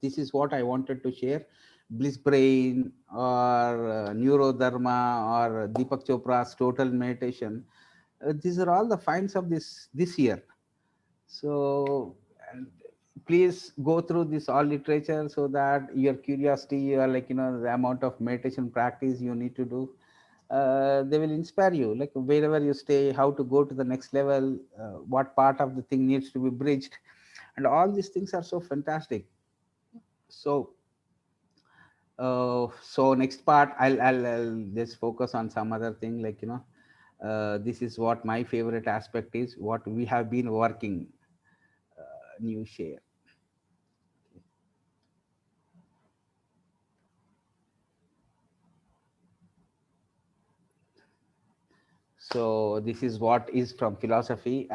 This is what I wanted to share. Bliss brain, or NeuroDharma, or Deepak Chopra's total meditation. These are all the finds of this year. So, and please go through this all literature, so that your curiosity, or like the amount of meditation practice you need to do, they will inspire you, like wherever you stay, how to go to the next level, what part of the thing needs to be bridged, and all these things are so fantastic. So so next part, I'll just focus on some other thing, like this is what my favorite aspect is, what we have been working. New share. So this is what is from philosophy.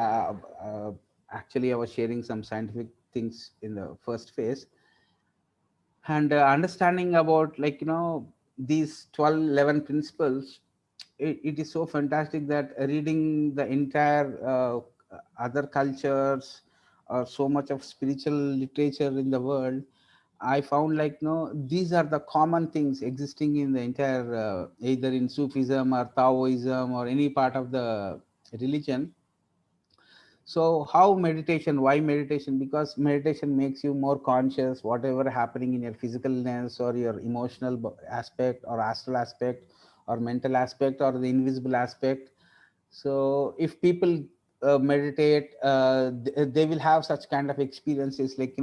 Actually, I was sharing some scientific things in the first phase, and understanding about, like these 12, 11 principles. It is so fantastic that reading the entire other cultures, or so much of spiritual literature in the world, I found, like these are the common things existing in the entire, either in Sufism or Taoism or any part of the religion. So how meditation? Why meditation? Because meditation makes you more conscious, whatever happening in your physicalness, or your emotional aspect, or astral aspect, or mental aspect, or the invisible aspect. So if people meditate, they will have such kind of experiences, like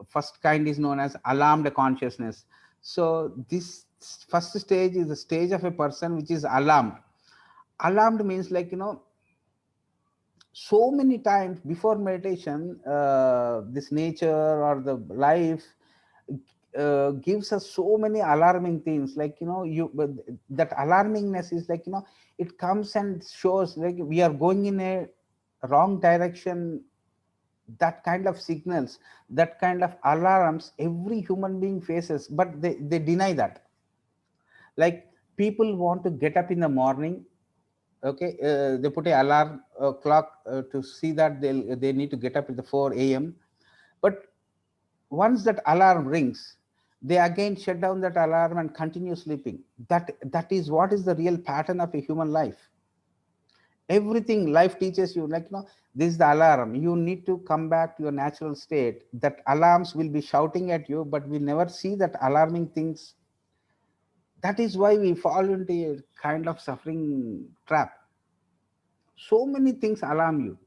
first kind is known as alarmed consciousness. So this first stage is the stage of a person which is alarmed. Alarmed means, like so many times before meditation, this nature or the life gives us so many alarming things, like but that alarmingness is, like it comes and shows, like we are going in a wrong direction. That kind of signals, that kind of alarms, every human being faces, but they deny that. Like, people want to get up in the morning. Okay, they put a alarm clock to see that they need to get up at the 4 a.m. But once that alarm rings, they again shut down that alarm and continue sleeping. That is what is the real pattern of a human life. Everything life teaches you, like this is the alarm, you need to come back to your natural state. That alarms will be shouting at you, but we never see that alarming things. That is why we fall into a kind of suffering trap. So many things alarm you.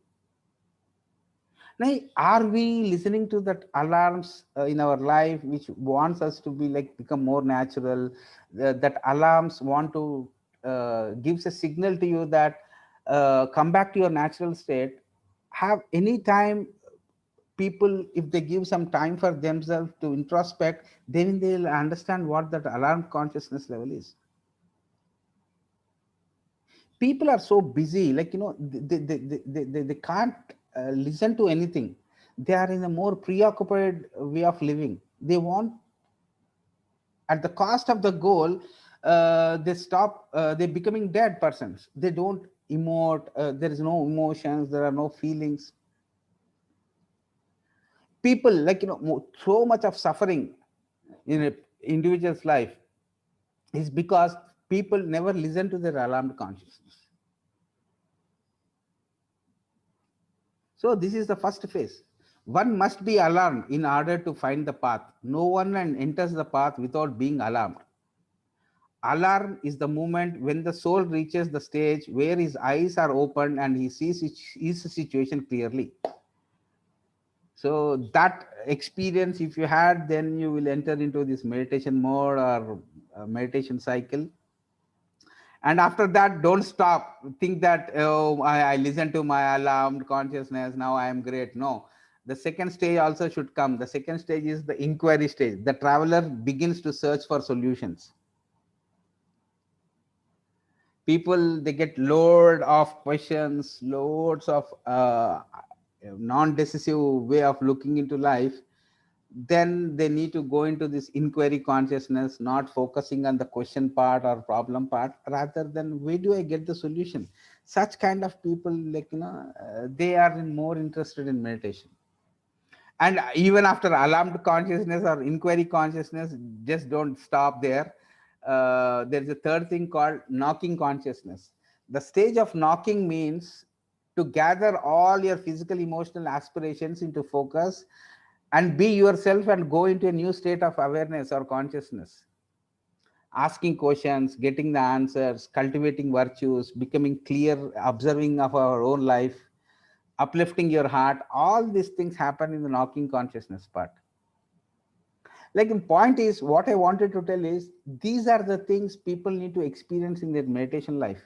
Now, are we listening to that alarms in our life, which wants us to be, like, become more natural? That alarms want to gives a signal to you that come back to your natural state. Have any time, people, if they give some time for themselves to introspect, then they'll understand what that alarm consciousness level is. People are so busy, like they can't listen to anything. They are in a more preoccupied way of living. They want, at the cost of the goal, they stop, they're becoming dead persons. They don't emote, there is no emotions, there are no feelings. People, like so much of suffering in an individual's life is because people never listen to their alarmed consciousness. So this is the first phase. One must be alarmed in order to find the path. No one enters the path without being alarmed. Alarm is the moment when the soul reaches the stage where his eyes are open and he sees his situation clearly. So that experience, if you had, then you will enter into this meditation mode or meditation cycle. And after that, don't stop. Think that, oh, I listen to my alarmed consciousness. Now I am great. No, the second stage also should come. The second stage is the inquiry stage. The traveler begins to search for solutions. People, they get load of questions, loads of non-decisive way of looking into life. Then they need to go into this inquiry consciousness, not focusing on the question part or problem part, rather than where do I get the solution. Such kind of people, like, they are more interested in meditation. And even after alarmed consciousness or inquiry consciousness, just don't stop there. There's a third thing called knocking consciousness. The stage of knocking means to gather all your physical emotional aspirations into focus and be yourself and go into a new state of awareness or consciousness. Asking questions, getting the answers, cultivating virtues, becoming clear, observing of our own life, uplifting your heart, all these things happen in the knocking consciousness part. Like, the point is, what I wanted to tell is, these are the things people need to experience in their meditation life.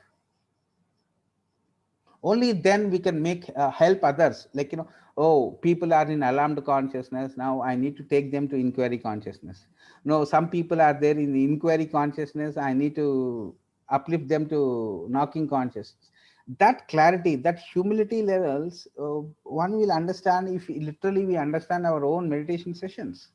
Only then we can make help others, like, oh, people are in alarmed consciousness, now I need to take them to inquiry consciousness. No, some people are there in the inquiry consciousness, I need to uplift them to knocking consciousness. That clarity, that humility levels, one will understand if literally we understand our own meditation sessions.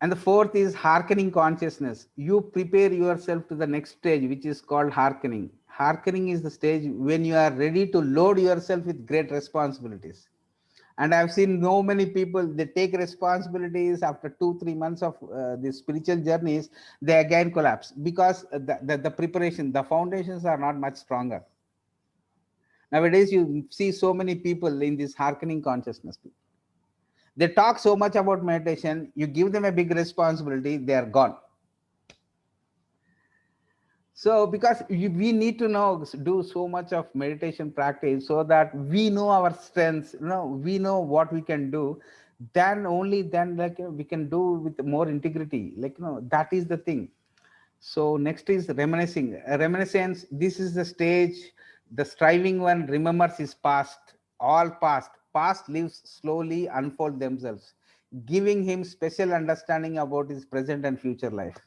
And the fourth is hearkening consciousness. You prepare yourself to the next stage, which is called hearkening. Hearkening is the stage when you are ready to load yourself with great responsibilities. And I've seen so many people, they take responsibilities after 2 3 months of these spiritual journeys, they again collapse because the preparation, the foundations are not much stronger. Nowadays, you see so many people in this hearkening consciousness. They talk so much about meditation, you give them a big responsibility, they are gone. So because we need to know, do so much of meditation practice so that we know our strengths, we know what we can do. Then only then, like, we can do with more integrity, like, that is the thing. So next is reminiscing. Reminiscence, this is the stage the striving one remembers his past, all past lives slowly unfold themselves, giving him special understanding about his present and future life.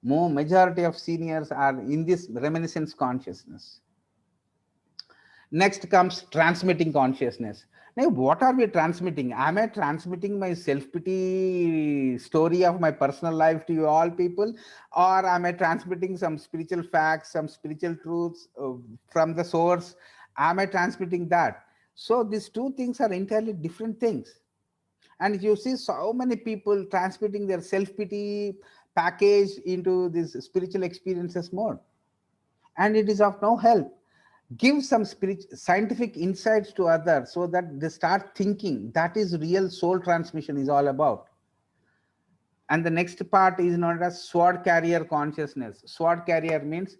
More majority of seniors are in this reminiscence consciousness. Next comes transmitting consciousness. Now, what are we transmitting? Am I transmitting my self-pity story of my personal life to you all people? Or am I transmitting some spiritual facts, some spiritual truths from the source? Am I transmitting that? So these two things are entirely different things. And you see so many people transmitting their self-pity package into this spiritual experiences mode. And it is of no help. Give some scientific insights to others so that they start thinking. That is real soul transmission is all about. And the next part is known as sword carrier consciousness. Sword carrier means,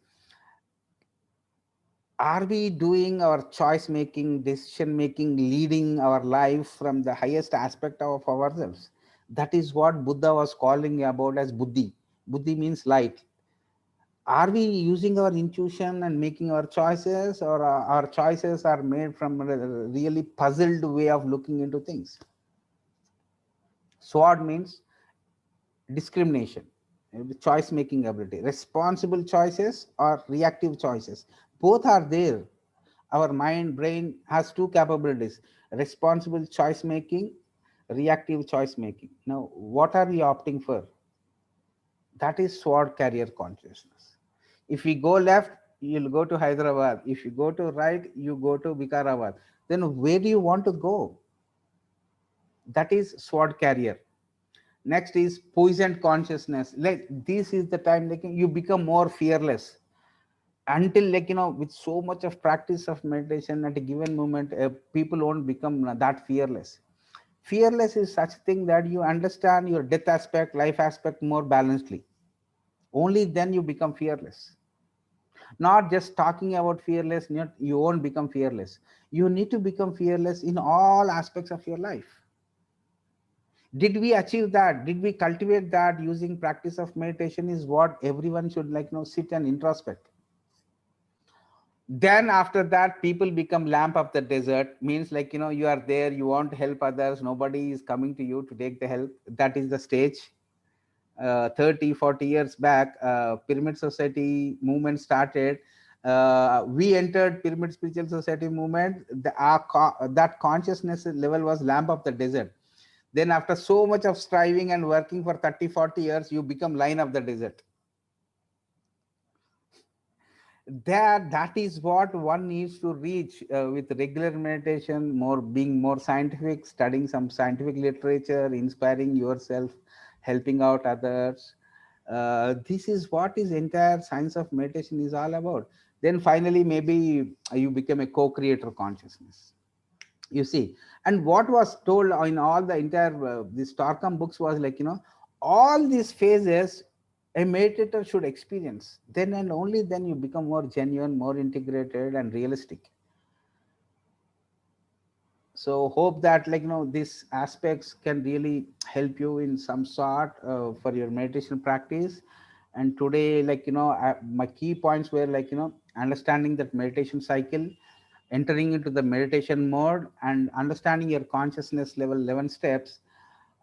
are we doing our choice making, decision making, leading our life from the highest aspect of ourselves? That is what Buddha was calling about as buddhi. Buddhi means light. Are we using our intuition and making our choices, or our choices are made from a really puzzled way of looking into things? Sword means discrimination, choice making ability, responsible choices or reactive choices. Both are there. Our mind, brain has two capabilities: responsible choice making, reactive choice making. Now, what are we opting for? That is sword carrier consciousness. If we go left, you'll go to Hyderabad. If you go to right, you go to Vikarabad. Then where do you want to go? That is sword carrier. Next is poisoned consciousness. Like, this is the time, like, you become more fearless. until, like, with so much of practice of meditation at a given moment, people won't become that fearless. Fearless is such thing that you understand your death aspect, life aspect more balancedly. Only then you become fearless. Not just talking about fearless, you won't become fearless. You need to become fearless in all aspects of your life. Did we achieve that? Did we cultivate that using practice of meditation? Is what everyone should, like, sit and introspect. Then after that, people become lamp of the desert. Means, like, you are there, you want to help others, nobody is coming to you to take the help. That is the stage. 30 40 years back, pyramid society movement started. We entered pyramid spiritual society movement. That consciousness level was lamp of the desert. Then after so much of striving and working for 30 40 years, you become line of the desert. That is what one needs to reach with regular meditation, more being more scientific, studying some scientific literature, inspiring yourself, helping out others. This is what is entire science of meditation is all about. Then finally, maybe you become a co-creator consciousness, you see. And what was told in all the entire the Starcom books was, like, all these phases a meditator should experience. Then and only then you become more genuine, more integrated and realistic. So hope that, like, these aspects can really help you in some sort for your meditation practice. And today, like, my key points were, like, understanding that meditation cycle, entering into the meditation mode, and understanding your consciousness level 11 steps.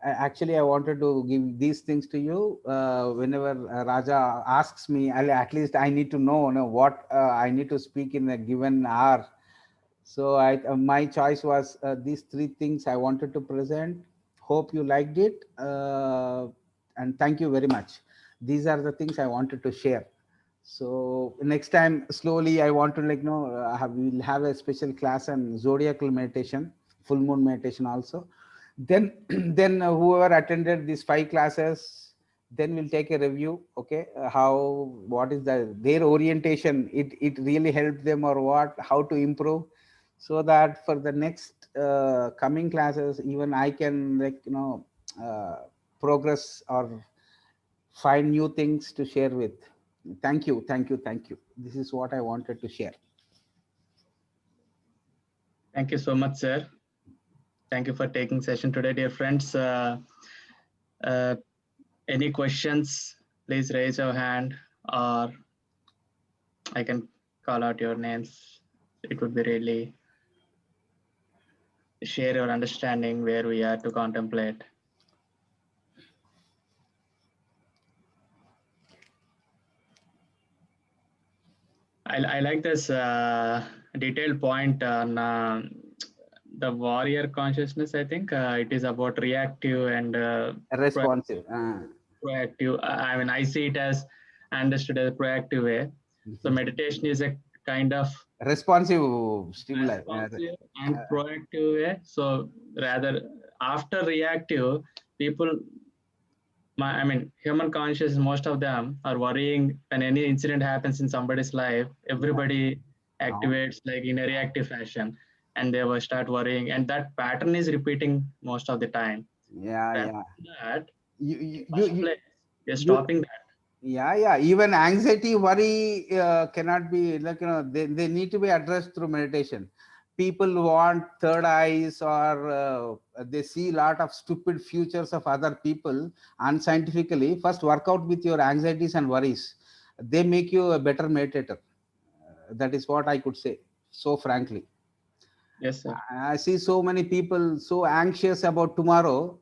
Actually, I wanted to give these things to you. Whenever Raja asks me, at least I need to know, what I need to speak in a given hour. So my choice was these three things I wanted to present. Hope you liked it, and thank you very much. These are the things I wanted to share. So next time, slowly, I want to, like, we'll have a special class on zodiacal meditation, full moon meditation also. Then then whoever attended these 5 classes, then we'll take a review. Okay, how, what is their orientation? It really helped them or what? How to improve, so that for the next coming classes, even I can, like, uh, progress or find new things to share with. Thank you, thank you, thank you. This is what I wanted to share. Thank you so much, sir. Thank you for taking session today, dear friends. Uh, any questions, please raise your hand, or I can call out your names. It would be really share your understanding where we are to contemplate. I like this detailed point on the warrior consciousness. I think it is about reactive and Responsive. proactive. I mean, I see it as understood as a proactive way. So meditation is a kind of Responsive stimuli. responsive and proactive way. So rather after reactive, people, I mean, human conscious, most of them are worrying when any incident happens in somebody's life. Yeah. Everybody activates like in a reactive fashion, and they will start worrying, and that pattern is repeating most of the time. Yeah, Rather yeah. than that, You, in you, you, first you, place, we are you stopping that. yeah, yeah. Even anxiety, worry cannot be, like, they need to be addressed through meditation. People want third eyes, or they see a lot of stupid futures of other people unscientifically. First, work out with your anxieties and worries. They make you a better meditator. That is what I could say, so frankly. Yes, sir. I see so many people so anxious about tomorrow.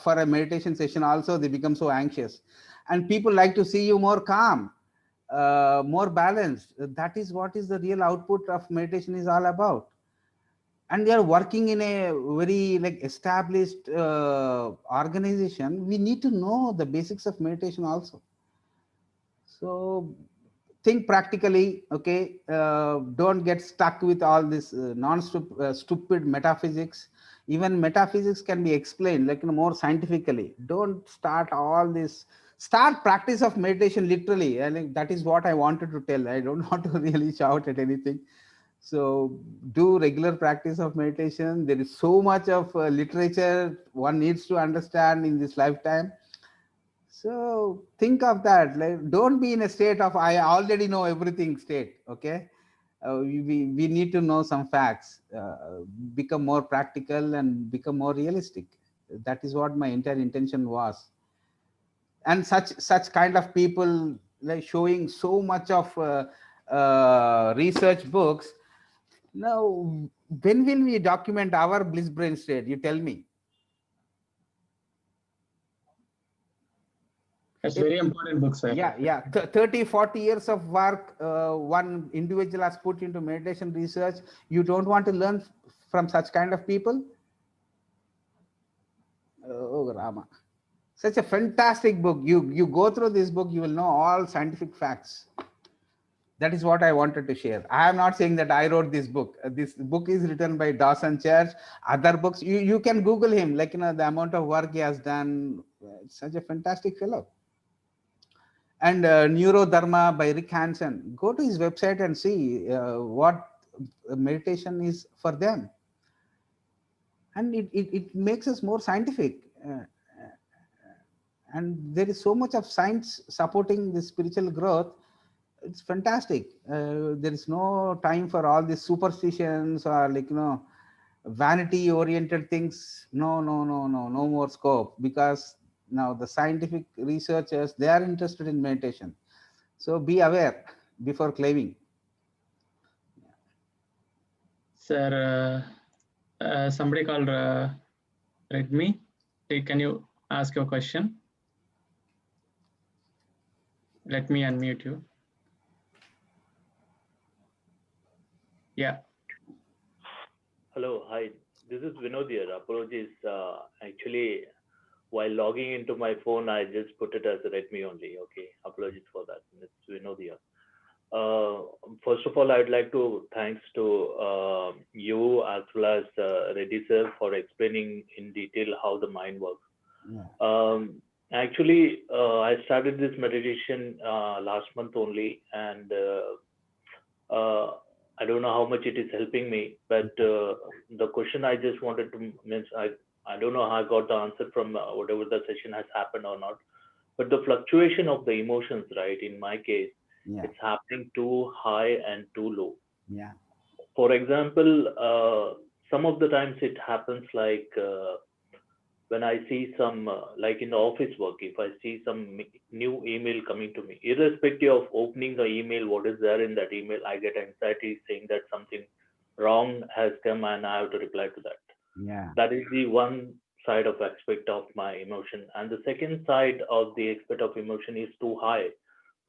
For a meditation session, also they become so anxious, and people like to see you more calm, more balanced. That is what is the real output of meditation is all about. And they are working in a very, like, established organization. We need to know the basics of meditation also. So think practically, okay. Don't get stuck with all this stupid metaphysics. Even metaphysics can be explained, like, more scientifically. Don't start all this Start practice of meditation literally. I think that is what I wanted to tell. I don't want to really shout at anything. So do regular practice of meditation. There is so much of literature one needs to understand in this lifetime. So think of that. Like, don't be in a state of I already know everything state. Okay, we need to know some facts. Become more practical and become more realistic. That is what my entire intention was. And such kind of people, like showing so much of research books. Now, when will we document our bliss brain state? You tell me. That's very important book, sir. Yeah, yeah. 30, 40 years of work one individual has put into meditation research. You don't want to learn from such kind of people? Oh, Rama. Such a fantastic book. You go through this book, you will know all scientific facts. That is what I wanted to share. I am not saying that I wrote this book. This book is written by Dawson Church. Other books, you can Google him, like, the amount of work he has done. Such a fantastic fellow. And NeuroDharma by Rick Hansen. Go to his website and see what meditation is for them. And it makes us more scientific. And there is so much of science supporting the spiritual growth. It's fantastic. There is no time for all these superstitions or, like, vanity oriented things. No, no, no, no, no more scope, because now the scientific researchers, they are interested in meditation. So be aware before claiming. Sir, somebody called Redmi. Hey, can you ask your question? Let me unmute you. Yeah. Hello, hi. This is Vinod here. Apologies. Actually, while logging into my phone, I just put it as Redmi only. Okay, apologies for that. It's Vinod here. Uh, First of all, I'd like to thanks to you as well as Reddy sir for explaining in detail how the mind works. Yeah. Actually, I started this meditation last month only, and I don't know how much it is helping me, but the question I just wanted to means I don't know how I got the answer from whatever the session has happened or not, but the fluctuation of the emotions, right? In my case, Yeah. it's happening too high and too low. Yeah. For example, some of the times it happens like when I see some, like in the office work, if I see some new email coming to me, irrespective of opening the email, what is there in that email, I get anxiety saying that something wrong has come and I have to reply to that. Yeah. That is the one side of aspect of my emotion. And the second side of the aspect of emotion is too high.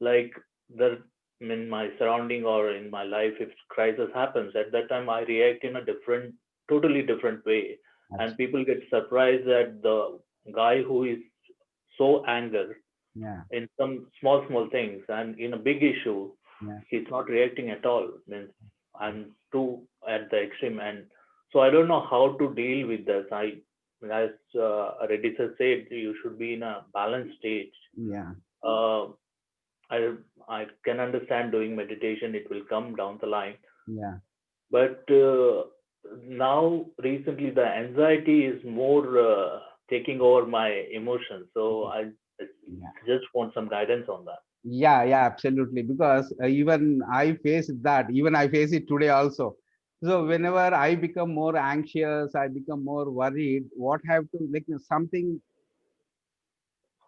Like there in my surrounding or in my life, if crisis happens, at that time I react in a different, totally different way. And people get surprised that the guy who is so angry Yeah. in some small, small things and in a big issue, Yeah. he's not reacting at all. Means I'm too at the extreme. And so I don't know how to deal with this. As Reddy sir said, you should be in a balanced stage. Yeah. Uh, I I can understand doing meditation; it will come down the line. Yeah. But now recently, the anxiety is more taking over my emotions. So I Yeah. just want some guidance on that. Yeah, yeah, absolutely. Because even I face that. Even I face it today also. So whenever I become more anxious, I become more worried. What have to, like, something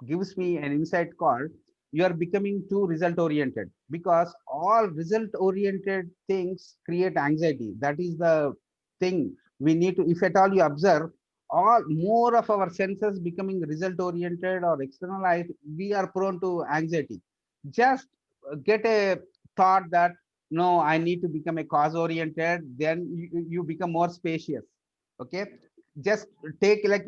gives me an insight called, you are becoming too result oriented, because all result oriented things create anxiety. That is the thing we need to, if at all you observe, all more of our senses becoming result oriented or externalized, we are prone to anxiety. Just get a thought that no, I need to become a cause oriented, then you become more spacious. Okay, just take, like,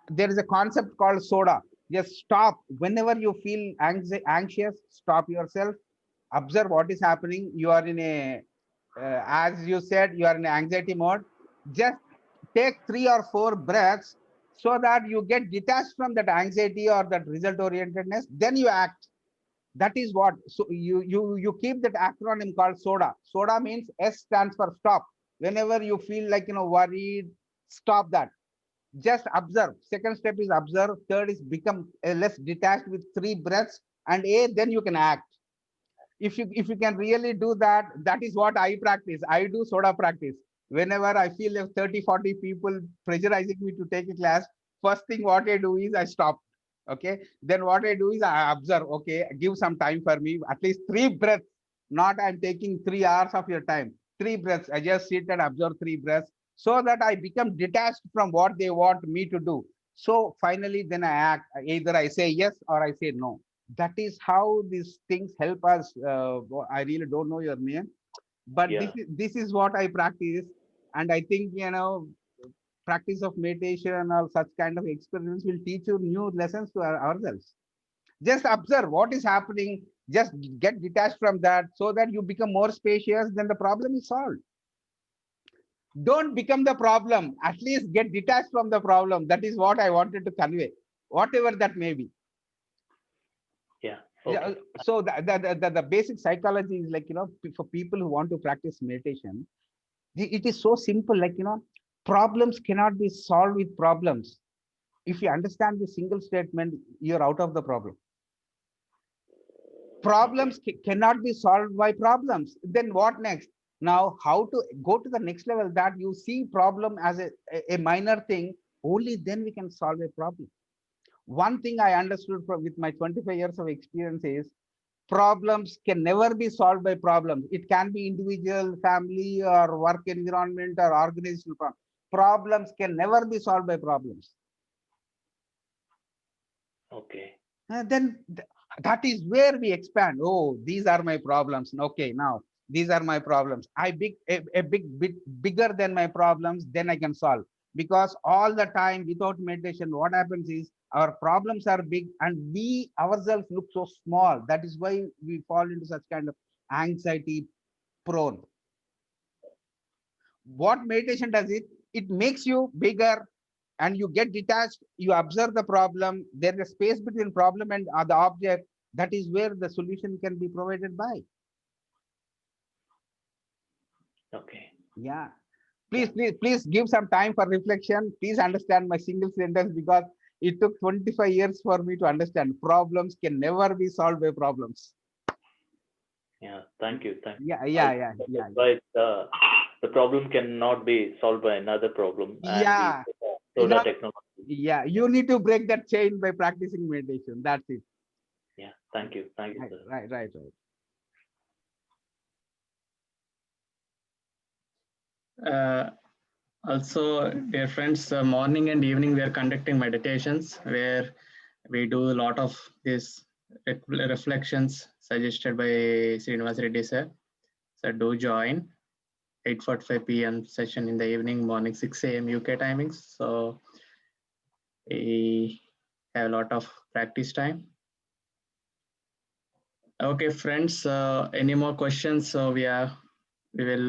there is a concept called soda. Just stop whenever you feel anxious. Stop yourself, observe what is happening. You are in a as you said, you are in anxiety mode. Just take 3 or 4 breaths, so that you get detached from that anxiety or that result orientedness, then you act. That is what. So you keep that acronym called SODA. SODA means S stands for stop. Whenever you feel like worried, stop that. Just observe. Second step is observe. Third is become less detached with 3 breaths. And then you can act. If you can really do that, that is what I practice. I do SODA practice. Whenever I feel like 30-40 people pressurizing me to take a class, first thing what I do is I stop. Okay, then what I do is I observe. Okay, give some time for me, at least 3 breaths. Not I'm taking 3 hours of your time. 3 breaths. I just sit and observe 3 breaths, so that I become detached from what they want me to do. So finally, then I act. Either I say yes or I say no. That is how these things help us. I really don't know your name, but Yeah. this is what I practice. And I think practice of meditation or such kind of experiments will teach you new lessons to ourselves. Just observe what is happening, just get detached from that, so that you become more spacious, then the problem is solved. Don't become the problem, at least get detached from the problem. That is what I wanted to convey, whatever that may be. Yeah. Yeah, Okay. so the basic psychology is like, for people who want to practice meditation, it is so simple. Like, problems cannot be solved with problems. If you understand the single statement, you're out of the problem. Okay. Problems cannot be solved by problems. Then what next? Now, how to go to the next level, that you see problem as a minor thing, only then we can solve a problem. One thing I understood with my 25 years of experience is, problems can never be solved by problems. It can be individual, family, or work environment, or organizational problem. Problems can never be solved by problems. Okay. Then that is where we expand. Oh, these are my problems. Okay, now these are my problems. I a big bit bigger than my problems, then I can solve. Because all the time without meditation, what happens is our problems are big and we ourselves look so small. That is why we fall into such kind of anxiety prone. What meditation does, it makes you bigger, and you get detached. You observe the problem. There's a space between problem and the object. That is where the solution can be provided by. Okay. Yeah, Yeah. please give some time for reflection. Please understand my single sentence, because it took 25 years for me to understand problems can never be solved by problems. Yeah. Thank you. Thank Yeah, you. I, yeah. that's why the problem cannot be solved by another problem, and we Yeah, you solar know, technology. yeah, you need to break that chain by practicing meditation. That's it. Yeah. Thank you. Thank you, Right, sir. right. Uh, Also, dear friends, morning and evening we are conducting meditations where we do a lot of these reflections suggested by Srinivasa Reddy sir. So do join 8:45 p.m. session in the evening, morning 6 a.m. UK timings. So we have a lot of practice time. Okay, friends. Any more questions? So we will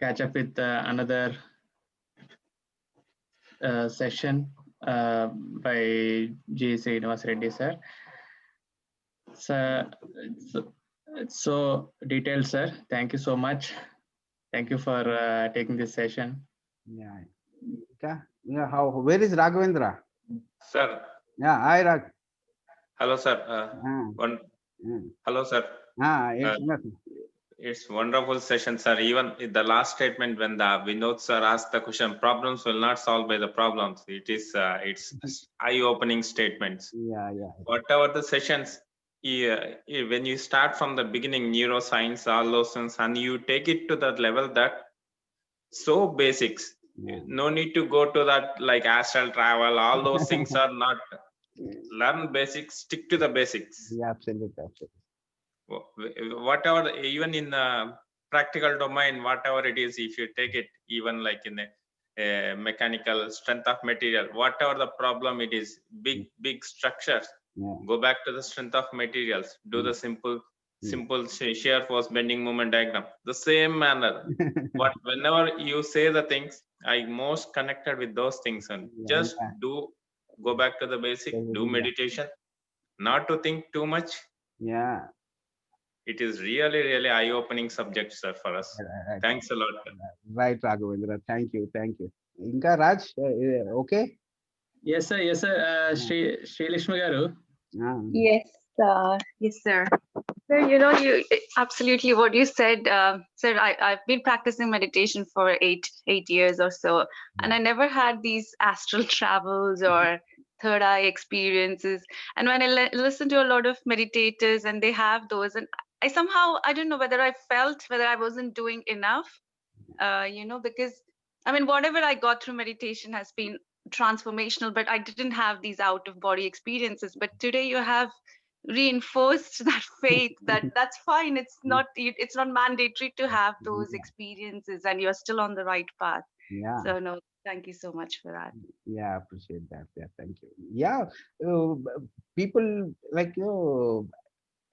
catch up with another session by G. Srinivasa Reddy sir. So, so detailed, sir. Thank you so much. Thank you for taking this session. Yeah. Okay. Yeah. How? Where is Raghavendra? Sir, Yeah. Hi, Rag. hello, sir. Ah, ah, Hello, sir. Uh, it's nothing. it's wonderful session, sir. Even in the last statement, when the Vinod sir asked the question, problems will not solve by the problems. It's eye-opening statements. Yeah. Whatever the sessions, when you start from the beginning, neuroscience, all those things, and you take it to that level that so basics. Yeah. No need to go to that like astral travel. All those things are not. Learn basics. Stick to the basics. Yeah, absolutely. Whatever, even in the practical domain, whatever it is, if you take it even like in a mechanical strength of material, whatever the problem it is, big structures, Yeah. go back to the strength of materials, do the simple simple shear force bending moment diagram. The same manner. But whenever you say the things, I most connected with those things, and just go back to the basic, do meditation, not to think too much. Yeah. It is really, really eye-opening subject, sir, for us. Right. Thanks a lot. Right, Raghavendra. Thank you. Inka Raj, okay? Yes, sir. Yes, sir. Sri Lishma garu. Yes, yes, sir. Sir, you absolutely what you said, sir. I've been practicing meditation for eight years or so, and I never had these astral travels or third eye experiences. And when I listen to a lot of meditators, and they have those, and I don't know whether I felt whether I wasn't doing enough, because I mean, whatever I got through meditation has been transformational, but I didn't have these out of body experiences. But today you have reinforced that faith that that's fine. It's not mandatory to have those experiences, and you're still on the right path. Yeah. So no, thank you so much for that. Yeah, appreciate that. Yeah, thank you. Yeah, people like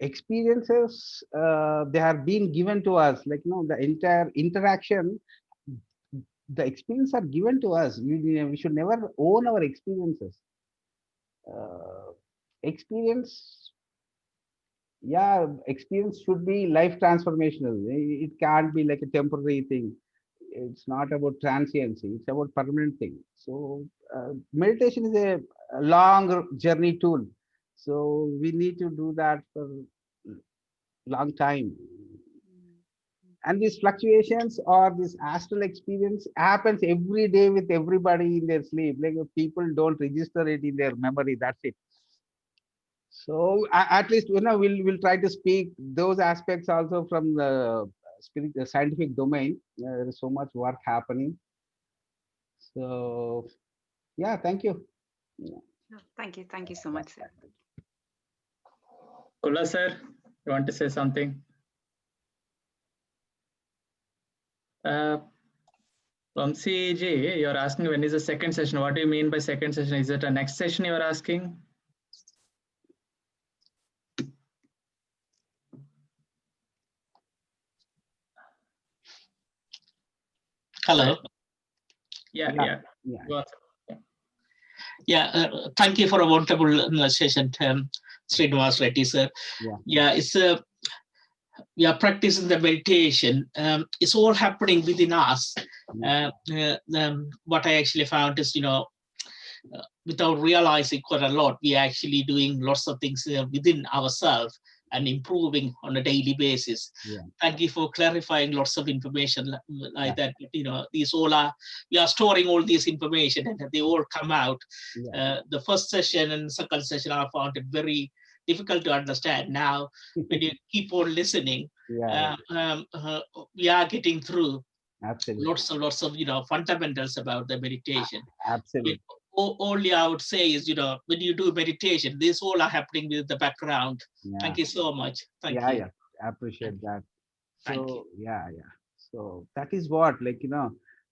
experiences they are being given to us, like the entire interaction, the experience are given to us. We should never own our experiences. Experience, yeah, experience should be life transformational. It can't be like a temporary thing. It's not about transiency, it's about permanent thing. So meditation is a long journey tool, so we need to do that for long time. And these fluctuations or this astral experience happens every day with everybody in their sleep. Like people don't register it in their memory, that's it. So at least we'll try to speak those aspects also from the scientific domain. There is so much work happening. So yeah, thank you. Yeah. Thank you so much, sir. Kula sir, you want to say something? Vamsi ji, you're asking when is the second session? What do you mean by second session? Is it a next session you're asking? Hello. Yeah. Thank you for a wonderful session, Srinivasa Reddy, sir. Yeah, it's we are practicing the meditation. It's all happening within us. What I actually found is, without realizing quite a lot, we are actually doing lots of things within ourselves and improving on a daily basis. Thank you for clarifying lots of information like that. These all are, we are storing all this information and they all come out. The first session and second session I found it very difficult to understand. Now, when you keep on listening, we are getting through lots of fundamentals about the meditation. Absolutely. Only I would say is, when you do meditation, this all are happening with the background. Thank you so much. Thank you. Yeah, I appreciate that. So so that is what, like,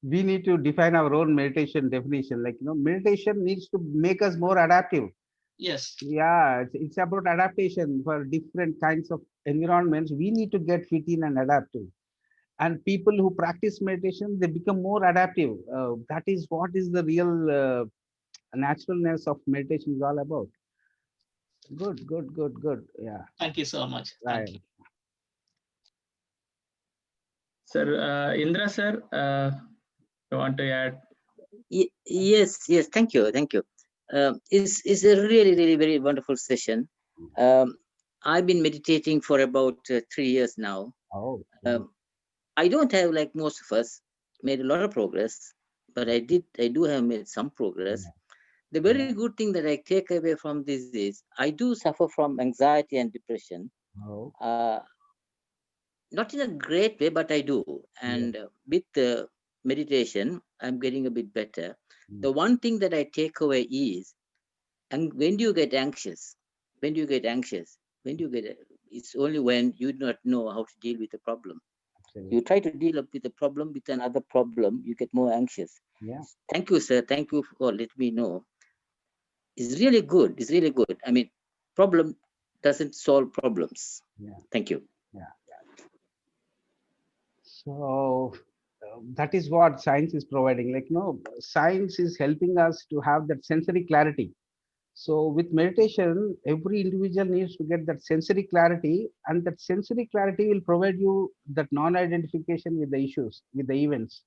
we need to define our own meditation definition. Like, meditation needs to make us more adaptive. Yes. Yeah, it's about adaptation for different kinds of environments. We need to get fit in and adapt to. And people who practice meditation, they become more adaptive. That is what is the real naturalness of meditation is all about. Good. Yeah. Thank you so much. Right. Thank you. Sir, Indra sir, you want to add? Yes. Thank you. It's a really very wonderful session. I've been meditating for about 3 years now. I don't have, like most of us, made a lot of progress, but I do have made some progress. The very good thing that I take away from this is I do suffer from anxiety and depression. Not in a great way, but I do. And with the meditation, I'm getting a bit better. The one thing that I take away is, and when do you get anxious? It's only when you do not know how to deal with the problem. You try to deal up with the problem with another problem, you get more anxious. Thank you, sir. Thank you for letting me know. It's really good. I mean, problem doesn't solve problems. Thank you. So that is what science is providing. Like, science is helping us to have that sensory clarity. So with meditation, every individual needs to get that sensory clarity, and that sensory clarity will provide you that non-identification with the issues, with the events.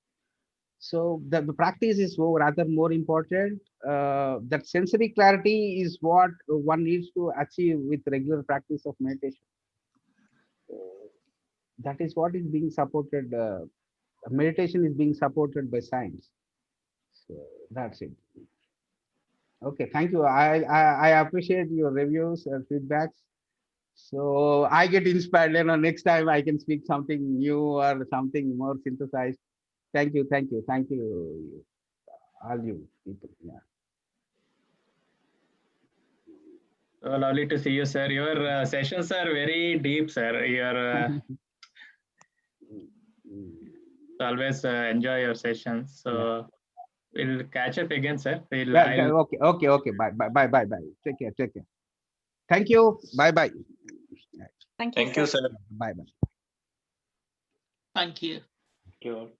So the practice is rather more important. That sensory clarity is what one needs to achieve with regular practice of meditation. That is what is being supported. Meditation is being supported by science. So that's it. Okay, thank you. I appreciate your reviews and feedbacks. So I get inspired. Next time I can speak something new or something more synthesized. Thank you, all you people. Yeah. So lovely to see you, sir. Your sessions are very deep, sir. You're always enjoy your sessions. So we'll catch up again, sir. Okay. Bye. Take care. Thank you. Bye. Thank you, Thank you, sir. sir. Bye. Thank you. Thank you all.